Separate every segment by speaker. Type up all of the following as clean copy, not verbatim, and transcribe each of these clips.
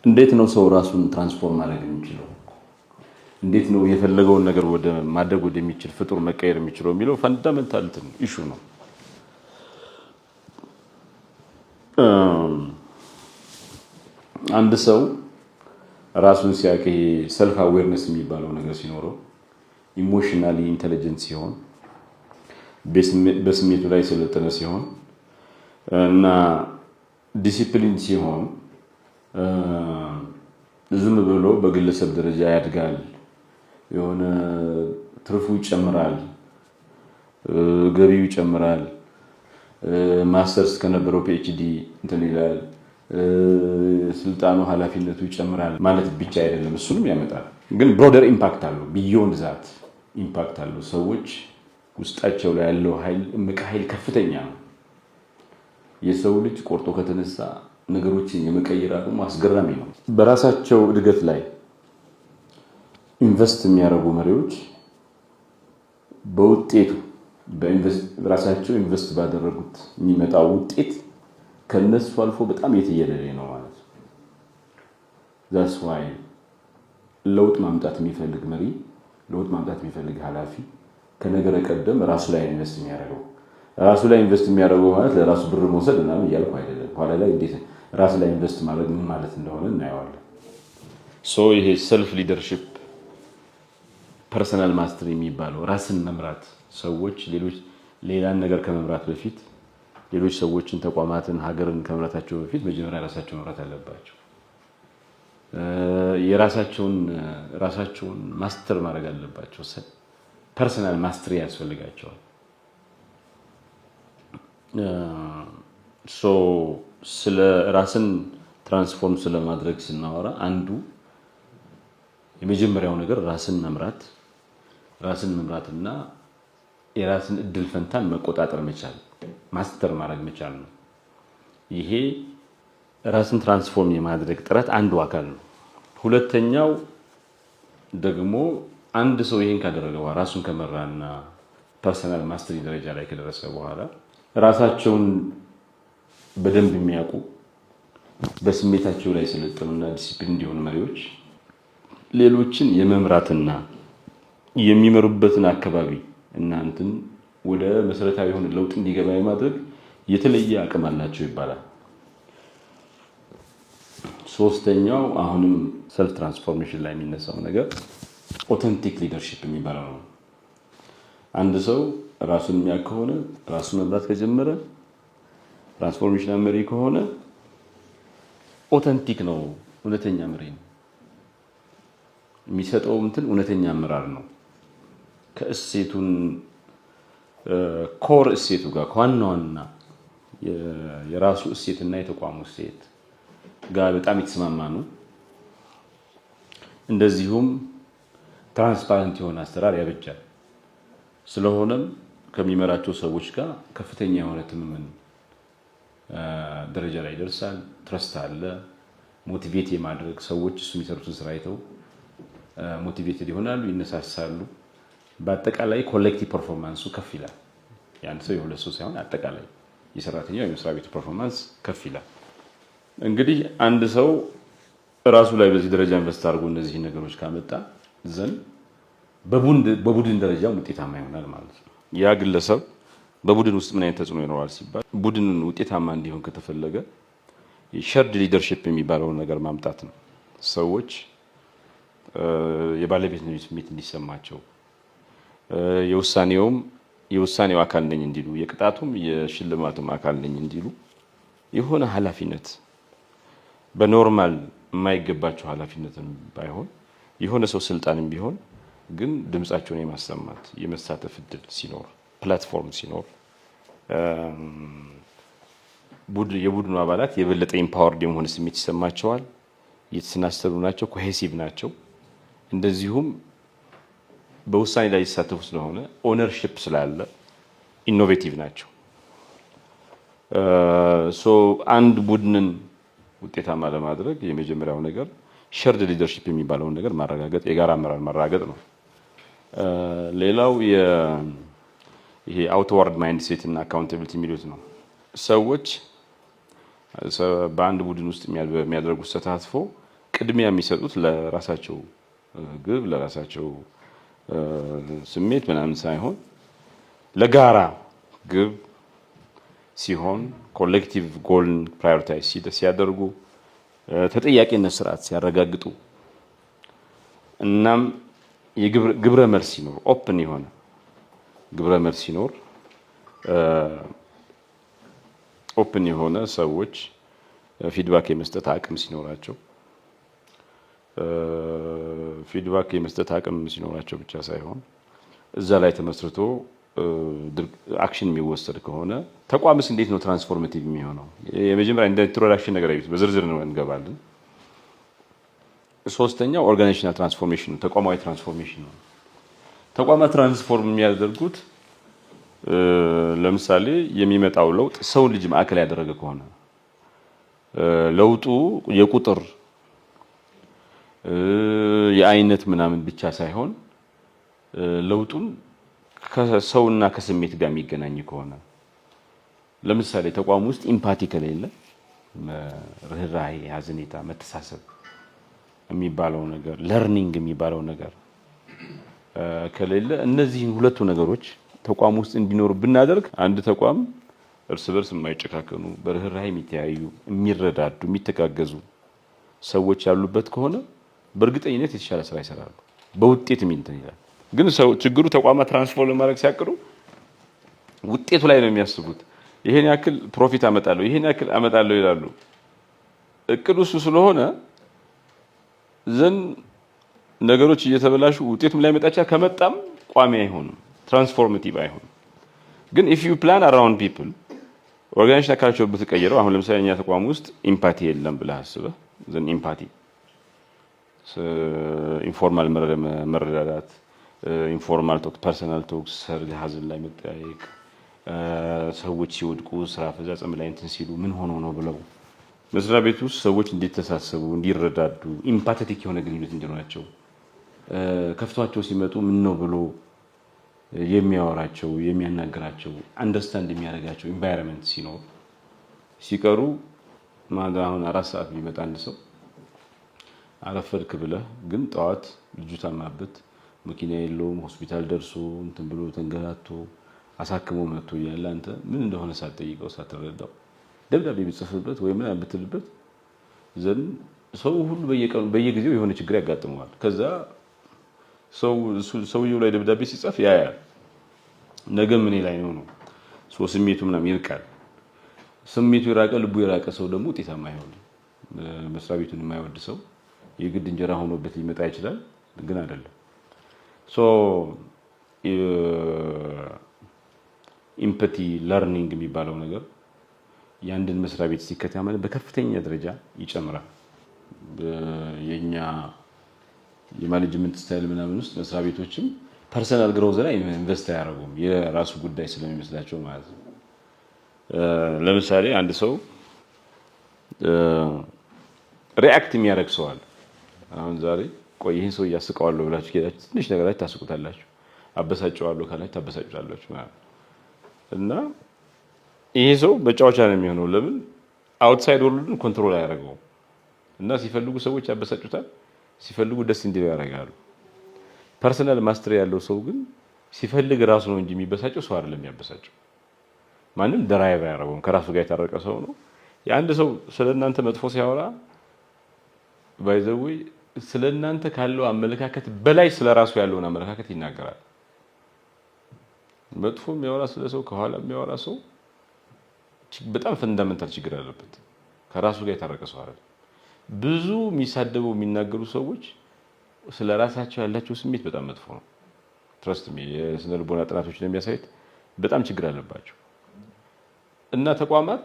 Speaker 1: እንዴት ነው ሰው ራሱን ትራንስፎርም ማድረግ የሚችለው? እንዴት ነው የፈለገውን ነገር ወደ ማድረግ ወደሚችል ፍጡር መቀየር የሚችለው የሚለው ፈንዳሜንታል ኢሹ ነው። አንድ ሰው ራሱን ሲያውቅ ሰልፍ አዌርነስ የሚባለው ነገር ሲኖረው ኢሞሽናሊ ኢንተለጀንት ሲሆን በስሜቱ ላይ ሰለጠነ ሲሆን እና ዲሲፕሊን ሲሆን ዝም ብሎ በግለሰብ ደረጃ ያድጋል፣ የሆነ ትርፉ ይጨምራል፣ ገቢው ይጨምራል፣ ማስተርስ ከነበረው ፒኤችዲ እንትን ይላል፣ ስልጣኑ ኃላፊነቱ ይጨምራል ማለት ብቻ አይደለም። እሱንም ያመጣል፣ ግን ብሮደር ኢምፓክት አለው። ቢዮንድ ዛት ኢምፓክት አለው። ሰዎች ውስጣቸው ላይ ያለው እምቅ ኃይል ከፍተኛ ነው። የሰው ልጅ ቆርጦ ከተነሳ ነገሮችን የመቀየር አቅሙ አስገራሚ ነው። በራሳቸው እድገት ላይ ኢንቨስት የሚያደርጉ መሪዎች በውጤቱ በራሳቸው ኢንቨስት ባደረጉት የሚመጣው ውጤት ከነሱ አልፎ በጣም የተየለለ ነው ማለት ነው። ዛትስ ዋይ ለውጥ ማምጣት የሚፈልግ መሪ፣ ለውጥ ማምጣት የሚፈልግ ኃላፊ ከነገረ ቀደም ራሱ ላይ ኢንቨስት የሚያደርገው ራሱ ላይ ኢንቨስት የሚያደርገው ማለት ለራሱ ብር መውሰድ ምናምን እያልኩ አይደለም። ኋላ ላይ እንዴት ራስ ላይ ኢንቨስት ማድረግ ምን ማለት እንደሆነ እናየዋለን። ይሄ ሰልፍ ሊደርሺፕ ፐርሰናል ማስተሪ የሚባለው ራስን መምራት፣ ሰዎች ሌላን ነገር ከመምራት በፊት ሌሎች ሰዎችን፣ ተቋማትን፣ ሀገርን ከመምራታቸው በፊት መጀመሪያ ራሳቸው መምራት አለባቸው። ራሳቸውን ማስተር ማድረግ አለባቸው። ፐርሰናል ማስተሪ ያስፈልጋቸዋል። ስለ ራስን ትራንስፎርም ስለማድረግ ስናወራ አንዱ የመጀመሪያው ነገር ራስን መምራትና የራስን እድል ፈንታን መቆጣጠር መቻል፣ ማስተር ማድረግ መቻል ነው። ይሄ ራስን ትራንስፎርም የማድረግ ጥረት አንዱ አካል ነው። ሁለተኛው ደግሞ አንድ ሰው ይሄን ካደረገ በኋላ ራሱን ከመራና ፐርሰናል ማስተሪ ደረጃ ላይ ከደረሰ በኋላ ራሳቸውን በደንብ የሚያውቁ በስሜታቸው ላይ ሰለጠኑና ዲሲፕሊን እንዲሆኑ መሪዎች ሌሎችን የመምራትና የሚመሩበትን አካባቢ እናንተን ወደ መሰረታዊ የሆነ ለውጥ እንዲገባ የማድረግ የተለየ አቅም አላቸው ይባላል። ሶስተኛው አሁንም ሰልፍ ትራንስፎርሜሽን ላይ የሚነሳው ነገር ኦተንቲክ ሊደርሺፕ የሚባለው ነው። አንድ ሰው ራሱን የሚያውቅ ከሆነ ራሱን መምራት ከጀመረ ትራንስፎርሜሽን መሪ ከሆነ ኦተንቲክ ነው፣ እውነተኛ መሪ ነው። የሚሰጠው እውነተኛ አመራር ነው። ከእሴቱን ኮር እሴቱ ጋር ከዋናውና የራሱ እሴትና የተቋሙ እሴት ጋር በጣም የተስማማ ነው። እንደዚሁም ትራንስፓረንት የሆነ አሰራር ያበጃል። ስለሆነም ከሚመራቸው ሰዎች ጋር ከፍተኛ የሆነ ትምምን ደረጃ ላይ ይደርሳል። ትረስት አለ። ሞቲቬት የማድረግ ሰዎች እሱ የሚሰሩትን ስራ አይተው ሞቲቬትድ ይሆናሉ፣ ይነሳሳሉ። በአጠቃላይ ኮሌክቲቭ ፐርፎርማንሱ ከፍ ይላል። የአንድ ሰው የሁለት ሰው ሳይሆን አጠቃላይ የሰራተኛው የመስሪያ ቤቱ ፐርፎርማንስ ከፍ ይላል። እንግዲህ አንድ ሰው ራሱ ላይ በዚህ ደረጃ ኢንቨስት አድርጎ እነዚህ ነገሮች ካመጣ ዘንድ በቡድን ደረጃ ውጤታማ ይሆናል ማለት ነው። ያ ግለሰብ በቡድን ውስጥ ምን አይነት ተጽዕኖ ይኖራል ሲባል ቡድንን ውጤታማ እንዲሆን ከተፈለገ ሸርድ ሊደርሺፕ የሚባለውን ነገር ማምጣት ነው። ሰዎች የባለቤትነት ስሜት እንዲሰማቸው፣ የውሳኔው አካል ነኝ እንዲሉ፣ የቅጣቱም የሽልማቱም አካል ነኝ እንዲሉ የሆነ ኃላፊነት በኖርማል የማይገባቸው ኃላፊነትን ባይሆን የሆነ ሰው ስልጣንም ቢሆን ግን ድምጻቸውን የማሰማት የመሳተፍ እድል ሲኖር፣ ፕላትፎርም ሲኖር የቡድኑ አባላት የበለጠ ኢምፓወርድ የመሆን ስሜት ይሰማቸዋል። የተሰናሰሉ ናቸው፣ ኮሄሲቭ ናቸው። እንደዚሁም በውሳኔ ላይ ይሳተፉ ስለሆነ ኦነርሺፕ ስላለ ኢኖቬቲቭ ናቸው። አንድ ቡድንን ውጤታማ ለማድረግ የመጀመሪያው ነገር ሸርድ ሊደርሺፕ የሚባለውን ነገር ማረጋገጥ፣ የጋራ አመራር ማረጋገጥ ነው። ሌላው ይሄ አውትዋርድ ማይንድ ሴት እና አካውንታቢሊቲ የሚሉት ነው። ሰዎች በአንድ ቡድን ውስጥ የሚያደርጉት ተሳትፎ ቅድሚያ የሚሰጡት ለራሳቸው ግብ ለራሳቸው ስሜት ምናምን ሳይሆን ለጋራ ግብ ሲሆን ኮሌክቲቭ ጎልን ፕራዮሪታይዝ ሲያደርጉ ተጠያቂነት ስርዓት ሲያረጋግጡ እናም የግብረ መልስ ሲኖር ኦፕን የሆነ ግብረ መልስ ሲኖር ኦፕን የሆነ ሰዎች ፊድባክ የመስጠት አቅም ሲኖራቸው ፊድባክ የመስጠት አቅም ሲኖራቸው ብቻ ሳይሆን እዛ ላይ ተመስርቶ አክሽን የሚወሰድ ከሆነ ተቋምስ እንዴት ነው ትራንስፎርሜቲቭ የሚሆነው? የመጀመሪያ እንደ ኢንትሮዳክሽን ነገር አይሉት በዝርዝር ነው እንገባለን። ሶስተኛው ኦርጋናይዜሽናል ትራንስፎርሜሽን ተቋማዊ ትራንስፎርሜሽን ነው። ተቋማት ትራንስፎርም የሚያደርጉት ለምሳሌ የሚመጣው ለውጥ ሰው ልጅ ማዕከል ያደረገ ከሆነ ለውጡ የቁጥር የአይነት ምናምን ብቻ ሳይሆን ለውጡን ከሰውና ከስሜት ጋር የሚገናኝ ከሆነ ለምሳሌ ተቋም ውስጥ ኢምፓቲ ከሌለ ርህራሄ፣ ሀዘኔታ፣ መተሳሰብ የሚባለው ነገር ለርኒንግ የሚባለው ነገር ከሌለ እነዚህን ሁለቱ ነገሮች ተቋም ውስጥ እንዲኖሩ ብናደርግ አንድ ተቋም እርስ በርስ የማይጨካከኑ በርህራሄ የሚተያዩ የሚረዳዱ የሚተጋገዙ ሰዎች ያሉበት ከሆነ በእርግጠኝነት የተሻለ ስራ ይሰራሉ፣ በውጤት እንትን ይላል። ግን ችግሩ ተቋማት ትራንስፎርም ለማድረግ ሲያቅዱ ውጤቱ ላይ ነው የሚያስቡት። ይሄን ያክል ፕሮፊት አመጣለሁ ይሄን ያክል አመጣለሁ ይላሉ። እቅዱ እሱ ስለሆነ ነገሮች እየተበላሹ ውጤቱም ላይ መጣቻ ከመጣም ቋሚ አይሆንም፣ ትራንስፎርሜቲቭ አይሆንም። ግን if you plan around people ኦርጋናይዜሽን አካላቸው ብትቀይረው አሁን ለምሳሌ እኛ ተቋም ውስጥ ኢምፓቲ የለም ብለህ አስበህ ኢምፓቲ ኢንፎርማል መረዳዳት ኢንፎርማል ቶክ ፐርሰናል ቶክስ ሰርግ ሀዘን ላይ መጠያየቅ ሰዎች ሲወድቁ ስራ ፈጻጸም ላይ እንትን ሲሉ ምን ሆኖ ነው ብለው መስሪያ ቤት ውስጥ ሰዎች እንዲተሳሰቡ እንዲረዳዱ ኢምፓቴቲክ የሆነ ግንኙነት እንዲኖራቸው ከፍቷቸው ሲመጡ ምን ነው ብሎ የሚያወራቸው የሚያናግራቸው አንደርስታንድ የሚያደርጋቸው ኢንቫይሮንመንት ሲኖር ሲቀሩ ማዳ አሁን 4 ሰዓት ቢመጣ አንድ ሰው አረፈድክ ብለህ ግን ጠዋት ልጁ ታማበት መኪና የለውም ሆስፒታል ደርሶ እንትን ብሎ ተንገላቶ አሳክሞ መጥቶ እያለ አንተ ምን እንደሆነ ሳትጠይቀው ሳትረዳው ደብዳቤ ቢጽፍበት ወይ ምን ብትልበት ሰው ሁሉ በየጊዜው የሆነ ችግር ያጋጥመዋል። ከዛ ሰውየው ላይ ደብዳቤ ሲጻፍ ያያል ነገ ምን ላይ ነው ስሜቱ ምናምን ይርቃል። ስሜቱ ይራቀ ልቡ ይራቀ ሰው ደግሞ ውጤታማ አይሆንም። መስሪያ ቤቱን የማይወድ ሰው የግድ እንጀራ ሆኖበት ሊመጣ ይችላል፣ ግን አይደለም። ኢምፓቲ ለርኒንግ የሚባለው ነገር የአንድን መስሪያ ቤት ሲከተል በከፍተኛ ደረጃ ይጨምራል። የኛ የማኔጅመንት ስታይል ምናምን ውስጥ መስሪያ ቤቶችም ፐርሰናል ግሮዝ ላይ ኢንቨስት አያደርጉም፣ የራሱ ጉዳይ ስለሚመስላቸው ማለት ነው። ለምሳሌ አንድ ሰው ሪአክት የሚያደርግ ሰው አለ። አሁን ዛሬ ቆይ ይሄን ሰው ያስቀዋለሁ ብላችሁ ከሄዳችሁ ትንሽ ነገራችሁ ታስቁታላችሁ፣ አበሳጨዋለሁ ካላችሁ ታበሳጩታላችሁ ማለት እና ይሄ ሰው በጫዋቻ ነው የሚሆነው። ለምን አውትሳይድ ወርልድን ኮንትሮል አያደርገውም እና ሲፈልጉ ሰዎች ያበሳጩታል፣ ሲፈልጉ ደስ እንዲለው ያደርጋሉ። ፐርሰናል ማስተር ያለው ሰው ግን ሲፈልግ ራሱ ነው እንጂ የሚበሳጨው ሰው አይደለም የሚያበሳጨው። ማንም ድራይቭ አያደርገውም፣ ከራሱ ጋር የታረቀ ሰው ነው። የአንድ ሰው ስለእናንተ መጥፎ ሲያወራ ባይዘውይ ስለእናንተ ካለው አመለካከት በላይ ስለራሱ ያለውን አመለካከት ይናገራል። መጥፎ የሚያወራ ስለ ሰው ከኋላ የሚያወራ ሰው በጣም ፈንዳመንታል ችግር አለበት፣ ከራሱ ጋር የታረቀ ሰው አይደለም። ብዙ የሚሳደቡ የሚናገሩ ሰዎች ስለራሳቸው ያላቸው ስሜት በጣም መጥፎ ነው። ትረስት ሚ የስነ ልቦና ጥናቶች እንደሚያሳዩት በጣም ችግር አለባቸው። እና ተቋማት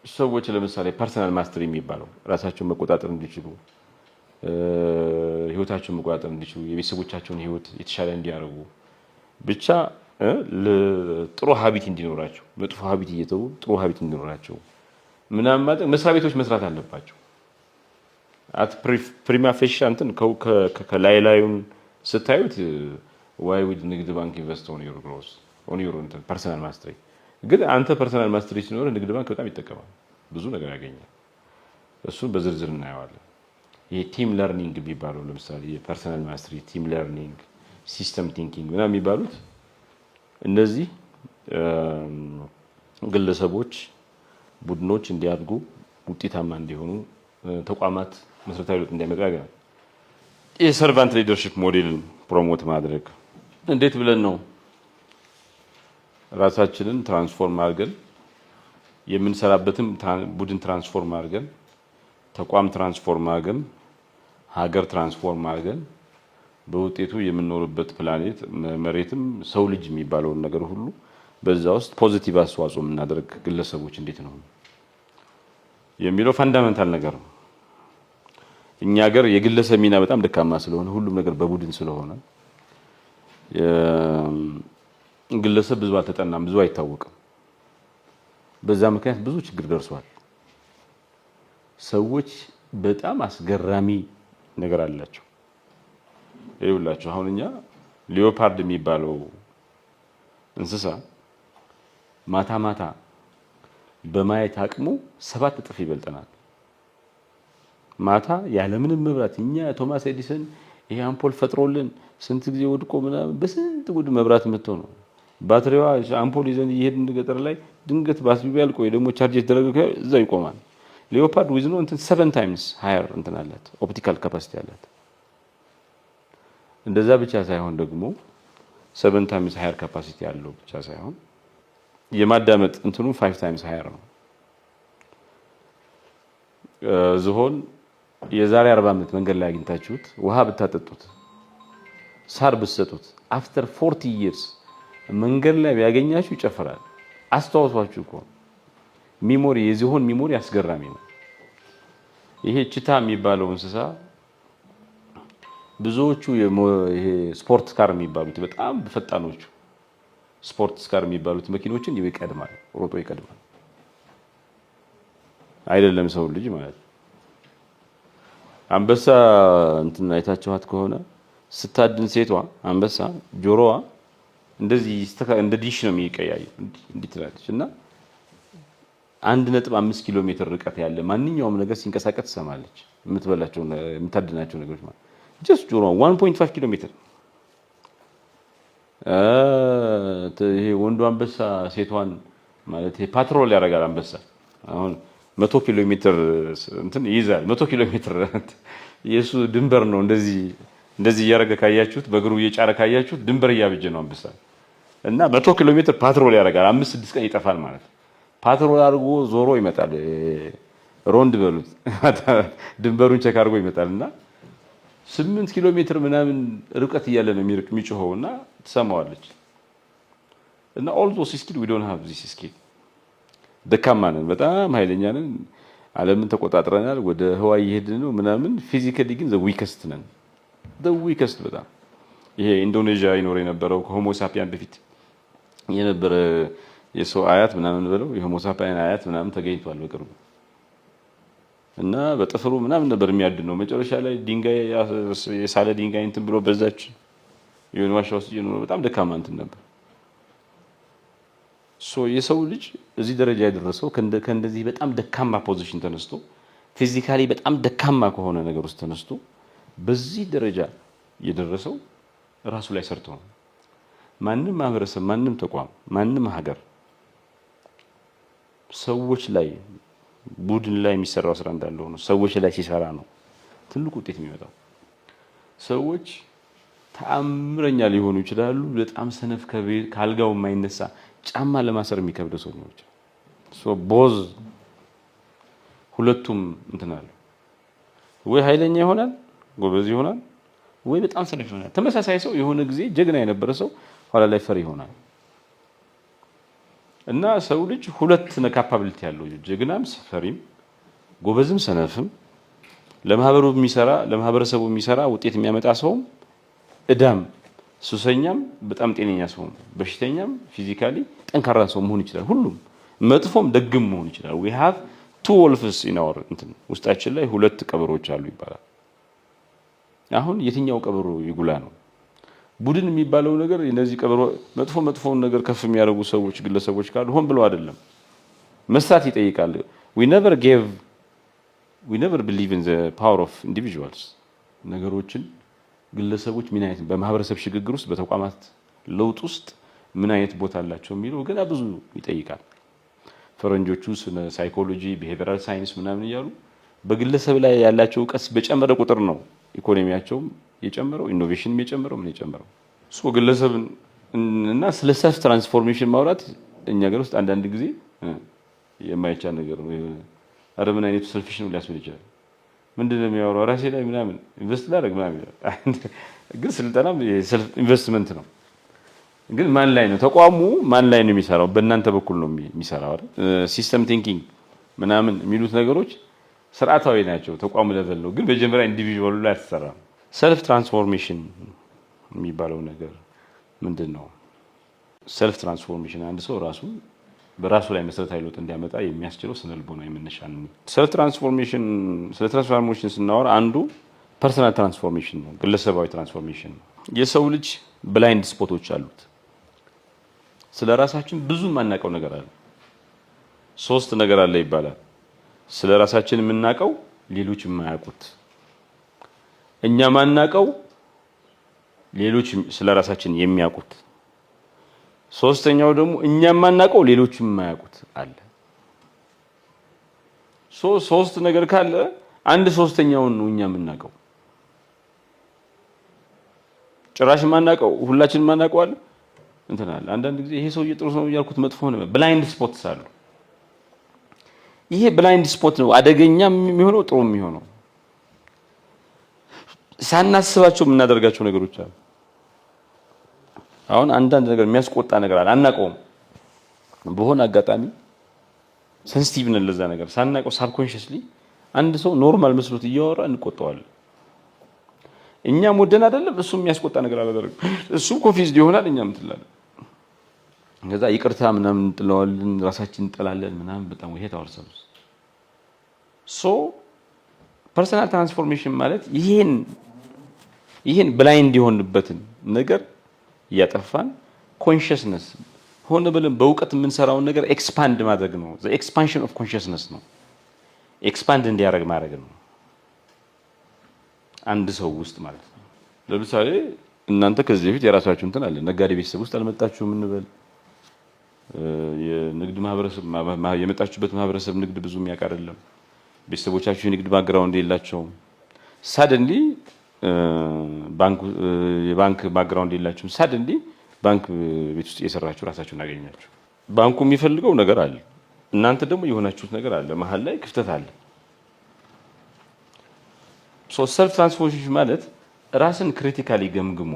Speaker 1: ሰዎች ለምሳሌ ፐርሰናል ማስተሪ የሚባለው ራሳቸውን መቆጣጠር እንዲችሉ ህይወታቸውን መቆጣጠር እንዲችሉ የቤተሰቦቻቸውን ህይወት የተሻለ እንዲያደርጉ ብቻ ጥሩ ሀቢት እንዲኖራቸው መጥፎ ሀቢት እየተው ጥሩ ሀቢት እንዲኖራቸው ምናምን ማለት መስሪያ ቤቶች መስራት አለባቸው። አት ፕሪማ ፌሽ እንትን ከላይ ላዩን ስታዩት ዋይ ዊድ ንግድ ባንክ ኢንቨስት ኦን ዩር ግሮዝ ኦን ዩር ፐርሰናል ማስተሪ። ግን አንተ ፐርሰናል ማስተሪ ሲኖር ንግድ ባንክ በጣም ይጠቀማል፣ ብዙ ነገር ያገኛል። እሱን በዝርዝር እናየዋለን። የቲም ለርኒንግ የሚባለው ለምሳሌ የፐርሰናል ማስተሪ፣ ቲም ለርኒንግ፣ ሲስተም ቲንኪንግ ምናምን የሚባሉት እነዚህ ግለሰቦች፣ ቡድኖች እንዲያድጉ ውጤታማ እንዲሆኑ ተቋማት መሰረታዊ ለውጥ እንዲያመጣ ያደርጋል። የሰርቫንት ሊደርሺፕ ሞዴልን ፕሮሞት ማድረግ እንዴት ብለን ነው ራሳችንን ትራንስፎርም አድርገን የምንሰራበትም ቡድን ትራንስፎርም አድርገን ተቋም ትራንስፎርም አድርገን ሀገር ትራንስፎርም አድርገን በውጤቱ የምንኖርበት ፕላኔት መሬትም ሰው ልጅ የሚባለውን ነገር ሁሉ በዛ ውስጥ ፖዚቲቭ አስተዋጽኦ የምናደርግ ግለሰቦች እንዴት ነው የሚለው ፋንዳሜንታል ነገር ነው። እኛ ሀገር የግለሰብ ሚና በጣም ደካማ ስለሆነ ሁሉም ነገር በቡድን ስለሆነ ግለሰብ ብዙ አልተጠናም፣ ብዙ አይታወቅም። በዛ ምክንያት ብዙ ችግር ደርሷል። ሰዎች በጣም አስገራሚ ነገር አላቸው። ይኸውላችሁ አሁን እኛ ሊዮፓርድ የሚባለው እንስሳ ማታ ማታ በማየት አቅሙ 7 እጥፍ ይበልጠናል። ማታ ያለምንም መብራት እኛ ቶማስ ኤዲሰን ይሄ አምፖል ፈጥሮልን ስንት ጊዜ ወድቆ ምናምን በስንት ጉድ መብራት መጥቶ ነው ባትሪዋ አምፖል ይዘን እየሄድን ገጠር ላይ ድንገት ባትሪው ቢያልቅ ወይ ደግሞ ቻርጅ የተደረገ እዛው ይቆማል። ሊዮፓርድ ዊዝ ነው እንትን 7 ታይምስ ሃየር እንትን አላት ኦፕቲካል ካፓሲቲ አላት። እንደዛ ብቻ ሳይሆን ደግሞ 7 ታይምስ ሃየር ካፓሲቲ ያለው ብቻ ሳይሆን የማዳመጥ እንትኑ 5 ታይምስ ሃየር ነው። ዝሆን የዛሬ 40 ዓመት መንገድ ላይ አግኝታችሁት ውሃ ብታጠጡት ሳር ብትሰጡት አፍተር 40 years መንገድ ላይ ቢያገኛችሁ ይጨፍራል። አስተዋውሷችሁ እኮ ሚሞሪ የዝሆን ሚሞሪ አስገራሚ ነው። ይሄ ቺታ የሚባለው እንስሳ ብዙዎቹ ይሄ ስፖርት ካር የሚባሉት በጣም ፈጣኖቹ ስፖርት ካር የሚባሉት መኪኖችን ይቀድማል፣ ሮጦ ይቀድማል። አይደለም ሰው ልጅ ማለት አንበሳ እንትን አይታችኋት ከሆነ ስታድን ሴቷ አንበሳ ጆሮዋ እንደዚህ እንደ ዲሽ ነው የሚቀያየው እንዴ ትላለች እና 1.5 ኪሎ ሜትር ርቀት ያለ ማንኛውም ነገር ሲንቀሳቀስ ትሰማለች። የምትበላቸው የምታድናቸው ነገሮች ማለት ጀስት ጆሮዋ 1.5 ኪሎ ሜትር። ይሄ ወንዱ አንበሳ ሴቷን ማለት ፓትሮል ያደርጋል። አንበሳ አሁን 100 ኪሎ ሜትር እንትን ይይዛል። 100 ኪሎ ሜትር የሱ ድንበር ነው። እንደዚህ እያደረገ ካያችሁት በእግሩ እየጫረ ካያችሁት ድንበር እያበጀ ነው አንበሳ እና 100 ኪሎ ሜትር ፓትሮል ያደርጋል። 5-6 ቀን ይጠፋል ማለት ፓትሮል አድርጎ ዞሮ ይመጣል። ሮንድ በሉት ድንበሩን ቼክ አድርጎ ይመጣልና 8 ኪሎ ሜትር ምናምን ርቀት እያለ ነው የሚጮኸውና ትሰማዋለች። እና all those skills we don't have this skill ደካማ ነን፣ በጣም ኃይለኛ ነን። ዓለምን ተቆጣጥረናል፣ ወደ ህዋ እየሄድን ነው ምናምን። ፊዚካሊ ግን the weakest ነን፣ the weakest በጣም ይሄ ኢንዶኔዥያ ይኖር የነበረው ከሆሞ ሳፒያን በፊት የነበረ የሰው አያት ምናምን ብለው የሆሞ ሳፒያን አያት ምናምን ተገኝቷል በቅርቡ እና በጥፍሩ ምናምን ነበር የሚያድነው። መጨረሻ ላይ ድንጋይ የሳለ ድንጋይ እንትን ብሎ በዛች የሆነ ዋሻ ውስጥ እየኖረ በጣም ደካማ እንትን ነበር። የሰው ልጅ እዚህ ደረጃ የደረሰው ከእንደዚህ በጣም ደካማ ፖዚሽን ተነስቶ ፊዚካሊ በጣም ደካማ ከሆነ ነገር ውስጥ ተነስቶ በዚህ ደረጃ የደረሰው ራሱ ላይ ሰርቶ ነው። ማንም ማህበረሰብ፣ ማንም ተቋም፣ ማንም ሀገር ሰዎች ላይ ቡድን ላይ የሚሰራው ስራ እንዳለው ነው። ሰዎች ላይ ሲሰራ ነው ትልቁ ውጤት የሚመጣው። ሰዎች ተአምረኛ ሊሆኑ ይችላሉ። በጣም ሰነፍ ካልጋው የማይነሳ ጫማ ለማሰር የሚከብድ ሰው ነው። ቦዝ ሁለቱም እንትን አለ። ወይ ኃይለኛ ይሆናል ጎበዝ ይሆናል፣ ወይ በጣም ሰነፍ ይሆናል። ተመሳሳይ ሰው የሆነ ጊዜ ጀግና የነበረ ሰው ኋላ ላይ ፈሪ ይሆናል። እና ሰው ልጅ ሁለት ካፓቢሊቲ ያለው ጀግናም ፈሪም ጎበዝም ሰነፍም ለማህበረሰቡ የሚሰራ ውጤት የሚያመጣ ሰውም እዳም ሱሰኛም በጣም ጤነኛ ሰው በሽተኛም ፊዚካሊ ጠንካራ ሰው መሆን ይችላል። ሁሉም መጥፎም ደግም መሆን ይችላል። we have two wolves in our ውስጣችን ላይ ሁለት ቀበሮች አሉ ይባላል። አሁን የትኛው ቀበሮ ይጉላ ነው? ቡድን የሚባለው ነገር እነዚህ ቀበሮ መጥፎውን ነገር ከፍ የሚያደርጉ ሰዎች ግለሰቦች ካሉ ሆን ብለው አይደለም መስራት ይጠይቃል። we never gave we never believe in the power of individuals ነገሮችን ግለሰቦች ምን አይነት በማህበረሰብ ሽግግር ውስጥ በተቋማት ለውጥ ውስጥ ምን አይነት ቦታ አላቸው የሚለው ገና ብዙ ይጠይቃል። ፈረንጆቹ ስለ ሳይኮሎጂ ቢሄቪራል ሳይንስ ምናምን ይያሉ በግለሰብ ላይ ያላቸው እውቀት በጨመረ ቁጥር ነው ኢኮኖሚያቸው የጨመረው ኢኖቬሽንም የጨመረው ምን የጨመረው ሶ ግለሰብን እና ስለ ሰልፍ ትራንስፎርሜሽን ማውራት እኛ ሀገር ውስጥ አንዳንድ ጊዜ የማይቻል ነገር ነው። አረምን አይነቱ ሰልፊሽ ነው ሊያስብል ይችላል። ምንድነው የሚያወራው ራሴ ላይ ምናምን ኢንቨስት ላደርግ ምናምን ግን ስልጠናም የሰልፍ ኢንቨስትመንት ነው። ግን ማን ላይ ነው ተቋሙ ማን ላይ ነው የሚሰራው? በእናንተ በኩል ነው የሚሰራው አይደል? ሲስተም ቲንኪንግ ምናምን የሚሉት ነገሮች ስርዓታዊ ናቸው ተቋሙ ለቨል ነው። ግን በጀመሪያ ኢንዲቪጁዋሉ ላይ አትሰራም። ሰልፍ ትራንስፎርሜሽን የሚባለው ነገር ምንድነው? ሰልፍ ትራንስፎርሜሽን አንድ ሰው ራሱ በራሱ ላይ መሰረታዊ ለውጥ እንዲያመጣ የሚያስችለው ስነልቦናዊ መነሻ ነው። ሰልፍ ትራንስፎርሜሽን ስለ ትራንስፎርሜሽን ስናወራ አንዱ ፐርሰናል ትራንስፎርሜሽን ነው፣ ግለሰባዊ ትራንስፎርሜሽን ነው። የሰው ልጅ ብላይንድ ስፖቶች አሉት። ስለ ራሳችን ብዙ የማናውቀው ነገር አለ። 3 ነገር አለ ይባላል። ስለ ራሳችን የምናውቀው ሌሎች የማያውቁት፣ እኛ ማናውቀው ሌሎች ስለ ራሳችን የሚያውቁት፣ ሶስተኛው ደግሞ እኛ ማናውቀው ሌሎች የማያውቁት አለ። ሶስት ነገር ካለ አንድ ሶስተኛውን ነው እኛ የምናውቀው። ጭራሽ ማናውቀው ሁላችንም ማናውቀው አለ እንትን አለ። አንዳንድ ጊዜ ይሄ ሰውዬ ጥሩ ነው ያልኩት መጥፎ ነው። ብላይንድ ስፖትስ አሉ። ይሄ ብላይንድ ስፖት ነው አደገኛ የሚሆነው ጥሩ የሚሆነው ሳናስባቸው የምናደርጋቸው ነገሮች አሉ። አሁን አንዳንድ ነገር የሚያስቆጣ ነገር አለ አናውቀውም። በሆነ አጋጣሚ ሴንሲቲቭ ነን ለዛ ነገር ሳናውቀው ሳብኮንሺየስሊ አንድ ሰው ኖርማል መስሎት እያወራ እንቆጣዋለን። እኛም ወደን አይደለም እሱ የሚያስቆጣ ነገር አላደረገም። እሱ ኮንፊውዝድ ይሆናል እኛም እንትላለን። ከዛ ይቅርታ ምናምን እንጥለዋለን ራሳችን እንጥላለን ምናምን በጣም ይሄ ታወርሰው ፐርሰናል ትራንስፎርሜሽን ማለት ይሄን ብላይንድ የሆንበትን ነገር እያጠፋን ኮንሺየስነስ ሆነ ብለን በእውቀት የምንሰራውን ነገር ኤክስፓንድ ማድረግ ነው። ዘ ኤክስፓንሽን ኦፍ ኮንሺየስነስ ነው። ኤክስፓንድ እንዲያደርግ ማድረግ ነው አንድ ሰው ውስጥ ማለት ነው። ለምሳሌ እናንተ ከዚህ በፊት የራሳችሁ እንትን አለ ነጋዴ ቤተሰብ ውስጥ አልመጣችሁም እንበል። የንግድ ማህበረሰብ የመጣችሁበት ማህበረሰብ ንግድ ብዙ የሚያውቅ አይደለም። ቤተሰቦቻችሁ የንግድ ባክግራውንድ የላቸውም። ሳደንሊ የባንክ ባክግራውንድ የላችሁም። ሳደንሊ ባንክ ቤት ውስጥ እየሰራችሁ ራሳችሁን አገኛችሁ። ባንኩ የሚፈልገው ነገር አለ፣ እናንተ ደግሞ የሆናችሁት ነገር አለ፣ መሀል ላይ ክፍተት አለ። ሰልፍ ትራንስፎርሜሽን ማለት ራስን ክሪቲካሊ ገምግሞ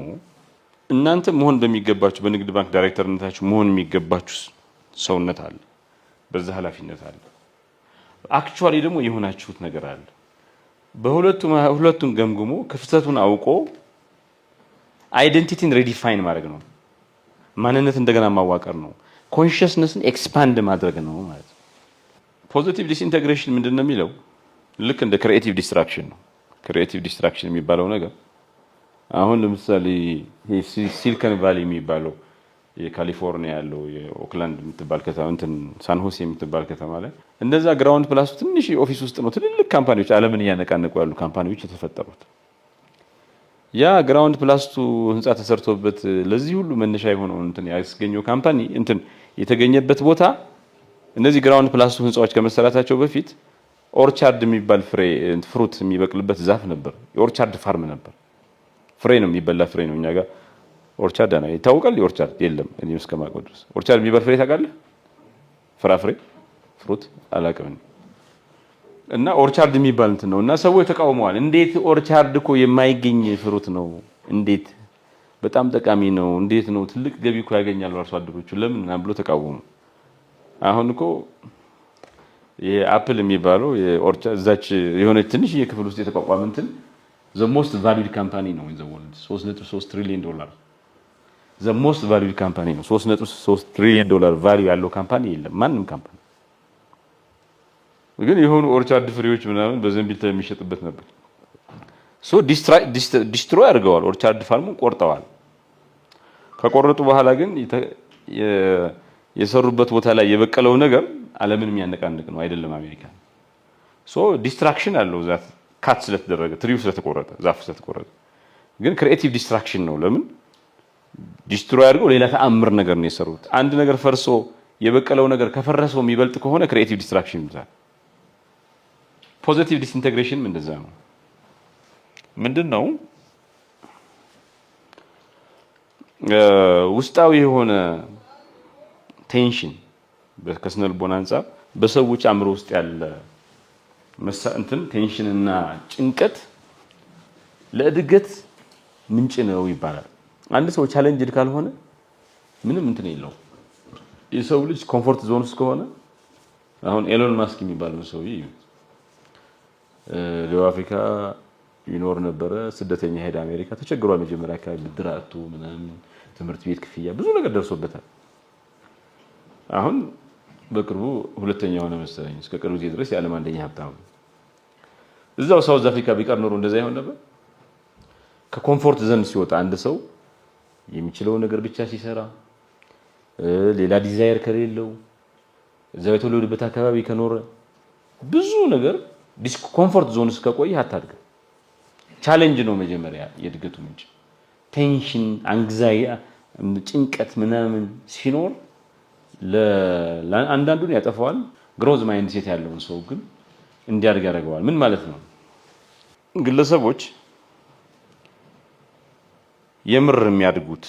Speaker 1: እናንተ መሆን በሚገባችሁ በንግድ ባንክ ዳይሬክተርነታችሁ መሆን የሚገባችሁ ሰውነት አለ፣ በዛ ኃላፊነት አለ። አክቹአሊ ደግሞ የሆናችሁት ነገር አለ። ሁለቱን ገምግሞ ክፍተቱን አውቆ አይደንቲቲን ሪዲፋይን ማድረግ ነው። ማንነት እንደገና ማዋቀር ነው። ኮንሺየስነስን ኤክስፓንድ ማድረግ ነው ማለት ነው። ፖዚቲቭ ዲስኢንተግሬሽን ምንድነው የሚለው ልክ እንደ ክሪኤቲቭ ዲስትራክሽን ነው። ክሪኤቲቭ ዲስትራክሽን የሚባለው ነገር አሁን ለምሳሌ ሲሊኮን ቫሊ የሚባለው የካሊፎርኒያ ያለው የኦክላንድ የምትባል ከተማ እንትን ሳን ሆሴ የምትባል ከተማ ላይ እንደዛ ግራውንድ ፕላስ ትንሽ ኦፊስ ውስጥ ነው ትልልቅ ካምፓኒዎች ዓለምን እያነቃነቁ ያሉ ካምፓኒዎች የተፈጠሩት። ያ ግራውንድ ፕላስቱ ህንጻ ተሰርቶበት ለዚህ ሁሉ መነሻ የሆነው እንትን ያስገኘው ካምፓኒ እንትን የተገኘበት ቦታ እነዚህ ግራውንድ ፕላስቱ ህንጻዎች ከመሰራታቸው በፊት ኦርቻርድ የሚባል ፍሩት የሚበቅልበት ዛፍ ነበር። የኦርቻርድ ፋርም ነበር። ፍሬ ነው የሚበላ ፍሬ ነው። እኛ ጋር ኦርቻርድ ነው ይታወቃል። የኦርቻርድ የለም እኔ እስከማውቀው ድረስ ኦርቻርድ የሚባል ፍሬ ታውቃለህ? ፍራፍሬ ፍሩት አላውቅም። እና ኦርቻርድ የሚባል እንትን ነው እና ሰዎች ተቃውመዋል። እንዴት ኦርቻርድ እኮ የማይገኝ ፍሩት ነው፣ እንዴት በጣም ጠቃሚ ነው፣ እንዴት ነው ትልቅ ገቢ እኮ ያገኛሉ አርሶ አደሮቹ ለምን እና ብሎ ተቃወሙ። አሁን እኮ የአፕል የሚባለው የኦርቻርድ እዛች የሆነ ትንሽ የክፍል ውስጥ የተቋቋመ እንትን the most valued company ነው in the world 3.3 ትሪሊየን ዶላር the most valued company ነው። 3.3 ትሪሊየን ዶላር ቫልዩ ያለው ካምፓኒ የለም ማንም ካምፓኒ። ግን የሆኑ ኦርቻርድ ፍሬዎች ምናምን በዘንቢል የሚሸጥበት ነበር። ዲስትሮይ አድርገዋል። ኦርቻርድ ፋርሙን ቆርጠዋል። ከቆረጡ በኋላ ግን የሰሩበት ቦታ ላይ የበቀለው ነገር ዓለምን የሚያነቃንቅ ነው አይደለም አሜሪካ። ዲስትራክሽን አለው ዛት ካት ስለተደረገ ትሪው ስለተቆረጠ ዛፍ ስለተቆረጠ ግን ክሪኤቲቭ ዲስትራክሽን ነው። ለምን ዲስትሮይ አድርገው ሌላ ተአምር ነገር ነው የሰሩት። አንድ ነገር ፈርሶ የበቀለው ነገር ከፈረሰው የሚበልጥ ከሆነ ክሪኤቲቭ ዲስትራክሽን ይባላል። ፖዚቲቭ ዲስኢንተግሬሽን እንደዛ ነው። ምንድነው ውስጣዊ የሆነ ቴንሽን ከስነ ልቦና አንፃር በሰዎች አእምሮ ውስጥ ያለ ቴንሽን እና ጭንቀት ለእድገት ምንጭ ነው ይባላል። አንድ ሰው ቻሌንጅድ ካልሆነ ምንም እንትን የለው። የሰው ልጅ ኮምፎርት ዞን ውስጥ ከሆነ አሁን ኤሎን ማስክ የሚባለው ሰውዬ ደቡብ አፍሪካ ይኖር ነበረ። ስደተኛ ሄደ አሜሪካ ተቸግሯል። መጀመሪያ አካባቢ ብድር አጥቶ ምናምን ትምህርት ቤት ክፍያ ብዙ ነገር ደርሶበታል። አሁን በቅርቡ ሁለተኛ ሆነ መሰለኝ። እስከ ቅርብ ጊዜ ድረስ የዓለም አንደኛ ሀብታም እዛው ሳውዝ አፍሪካ ቢቀር ኖሮ እንደዛ ይሆን ነበር። ከኮምፎርት ዘን ሲወጣ አንድ ሰው የሚችለው ነገር ብቻ ሲሰራ ሌላ ዲዛይር ከሌለው እዛው የተወለደበት አካባቢ ከኖረ ብዙ ነገር ኮምፎርት ዞን ውስጥ ከቆየ አታድግ። ቻሌንጅ ነው መጀመሪያ የእድገቱ ምንጭ። ቴንሽን፣ አንግዛይቲ፣ ጭንቀት ምናምን ሲኖር ለአንዳንዱን ያጠፋዋል። ግሮዝ ማይንድ ሴት ያለውን ሰው ግን እንዲያድግ ያደርገዋል። ምን ማለት ነው? ግለሰቦች የምር የሚያድጉት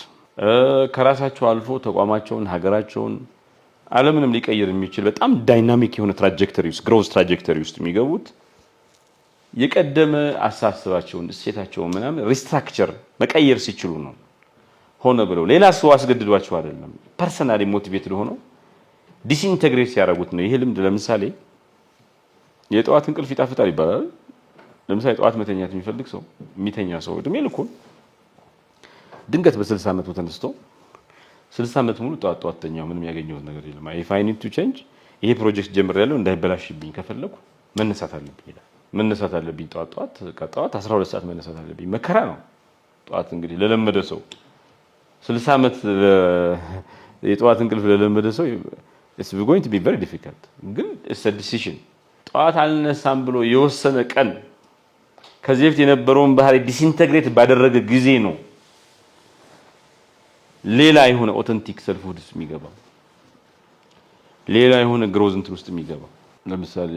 Speaker 1: ከራሳቸው አልፎ ተቋማቸውን፣ ሀገራቸውን፣ ዓለምንም ሊቀይር የሚችል በጣም ዳይናሚክ የሆነ ትራጀክተሪ ውስጥ ግሮዝ ትራጀክተሪ ውስጥ የሚገቡት የቀደመ አሳስባቸውን እሴታቸውን ምናምን ሪስትራክቸር መቀየር ሲችሉ ነው። ሆነ ብለው ሌላ ሰው አስገድዷቸው አይደለም። ፐርሰናሊ ሞቲቬትድ ሆነው ዲስኢንተግሬት ሲያደርጉት ነው። ይሄ ልምድ ለምሳሌ የጠዋት እንቅልፍ ይጣፍጣል ይባላል። ለምሳሌ ጠዋት መተኛት የሚፈልግ ሰው የሚተኛ ሰው እድሜ ልኩን ድንገት በ60 ዓመቱ ተነስቶ 60 ዓመት ሙሉ ጠዋት ተኛው ምንም ያገኘሁት ነገር የለም። if I need to change ይሄ ፕሮጀክት ጀምሬያለሁ እንዳይበላሽብኝ ከፈለኩ መነሳት አለብኝ ይላል። መነሳት አለብኝ ጠዋት 12 ሰዓት መነሳት አለብኝ። መከራ ነው። ጠዋት እንግዲህ ለለመደ ሰው 60 ዓመት የጠዋት እንቅልፍ ለለመደ ሰው it's going to be very difficult። ግን it's a decision። ጠዋት አልነሳም ብሎ የወሰነ ቀን ከዚህ በፊት የነበረውን ባህሪ ዲስኢንተግሬት ባደረገ ጊዜ ነው ሌላ የሆነ ኦተንቲክ ሰልፍ ውስጥ የሚገባው፣ ሌላ የሆነ ግሮዝ እንትን ውስጥ የሚገባው። ለምሳሌ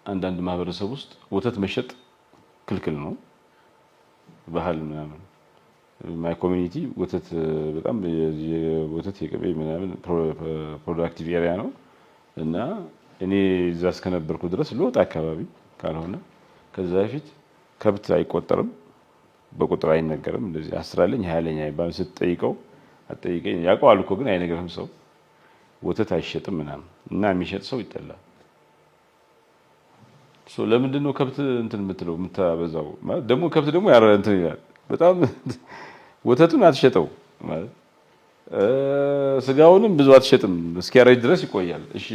Speaker 1: አንዳንድ ማህበረሰብ ውስጥ ወተት መሸጥ ክልክል ነው፣ ባህል ምናምን። ማይ ኮሚኒቲ ወተት በጣም የወተት የቅቤ ምናምን ፕሮዳክቲቭ ኤሪያ ነው እና እኔ እዛ እስከነበርኩ ድረስ ለወጥ አካባቢ ካልሆነ ከዛ በፊት ከብት አይቆጠርም፣ በቁጥር አይነገርም። እንደዚህ 10 አለኝ 20 አለኝ አይባል። ስትጠይቀው አጠይቀኝ ያውቀዋል እኮ ግን አይነገርም። ሰው ወተት አይሸጥም ምናምን እና የሚሸጥ ሰው ይጠላል። ለምንድን ነው ከብት እንትን የምትለው የምታበዛው? ማለት ደግሞ ከብት ደግሞ ያረ እንትን ይላል በጣም ወተቱን አትሸጠው ማለት ስጋውንም ብዙ አትሸጥም እስኪያረጅ ድረስ ይቆያል። እሺ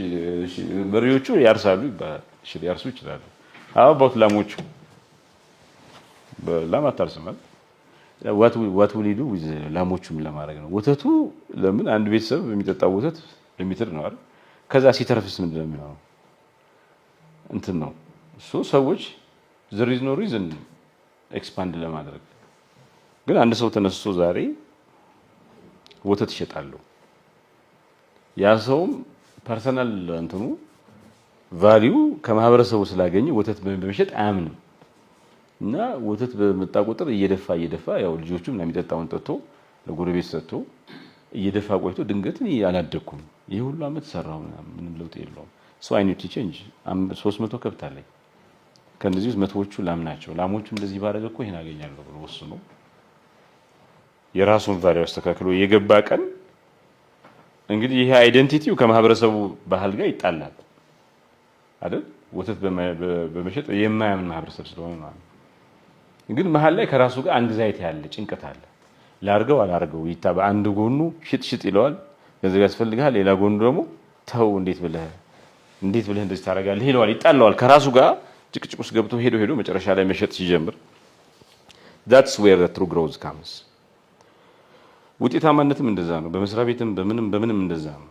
Speaker 1: በሬዎቹ ያርሳሉ ይባላል። እሺ ሊያርሱ ይችላሉ። አባውት ላሞቹ በላም አታርስም ማለት what will you do with ላሞቹም ለማድረግ ነው። ወተቱ ለምን አንድ ቤተሰብ የሚጠጣው ወተት ሊሚትድ ነው አይደል? ከዛ ሲተርፍስ ምንድን ነው የሚሆነው? እንትን ነው ሰዎች there is no reason ኤክስፓንድ ለማድረግ። ግን አንድ ሰው ተነስቶ ዛሬ ወተት ይሸጣሉ፣ ያ ሰውም ፐርሰናል እንትኑ ቫልዩ ከማህበረሰቡ ስላገኘ ወተት በመሸጥ አያምንም እና ወተት በመጣ ቁጥር እየደፋ ያው ልጆቹም የሚጠጣውን ጠጥቶ ለጎረቤት ሰጥቶ እየደፋ ቆይቶ ድንገት አላደኩም ይሄ ሁሉ አመት ሰራው ምንም ለውጥ የለውም። I need to change 300 ከብት አለኝ፣ ከነዚህ ውስጥ መቶዎቹ ላም ናቸው። ላሞቹ እንደዚህ ባረገ እኮ ይሄን አገኛለሁ ብሎ ወስኖ የራሱን ቫልዩ አስተካክሎ የገባ ቀን እንግዲህ ይሄ አይደንቲቲው ከማህበረሰቡ ባህል ጋር ይጣላል አይደል? ወተት በመሸጥ የማያምን ማህበረሰብ ስለሆነ ነው። ግን መሀል ላይ ከራሱ ጋር አንግዛይቲ ያለ ጭንቀት አለ። ላርገው አላርገው ይታበ አንድ ጎኑ ሽጥ ይለዋል፣ ገንዘብ ያስፈልጋል። ሌላ ጎኑ ደግሞ ተው እንዴት ብለህ እንደዚህ ታደርጋለህ ይለዋል፣ ይጣላዋል። ከራሱ ጋር ጭቅጭቅ ውስጥ ገብቶ ሄዶ መጨረሻ ላይ መሸጥ ሲጀምር that's where the true growth comes። ውጤታማነትም እንደዛ ነው። በመስሪያ ቤትም በምንም እንደዛ ነው።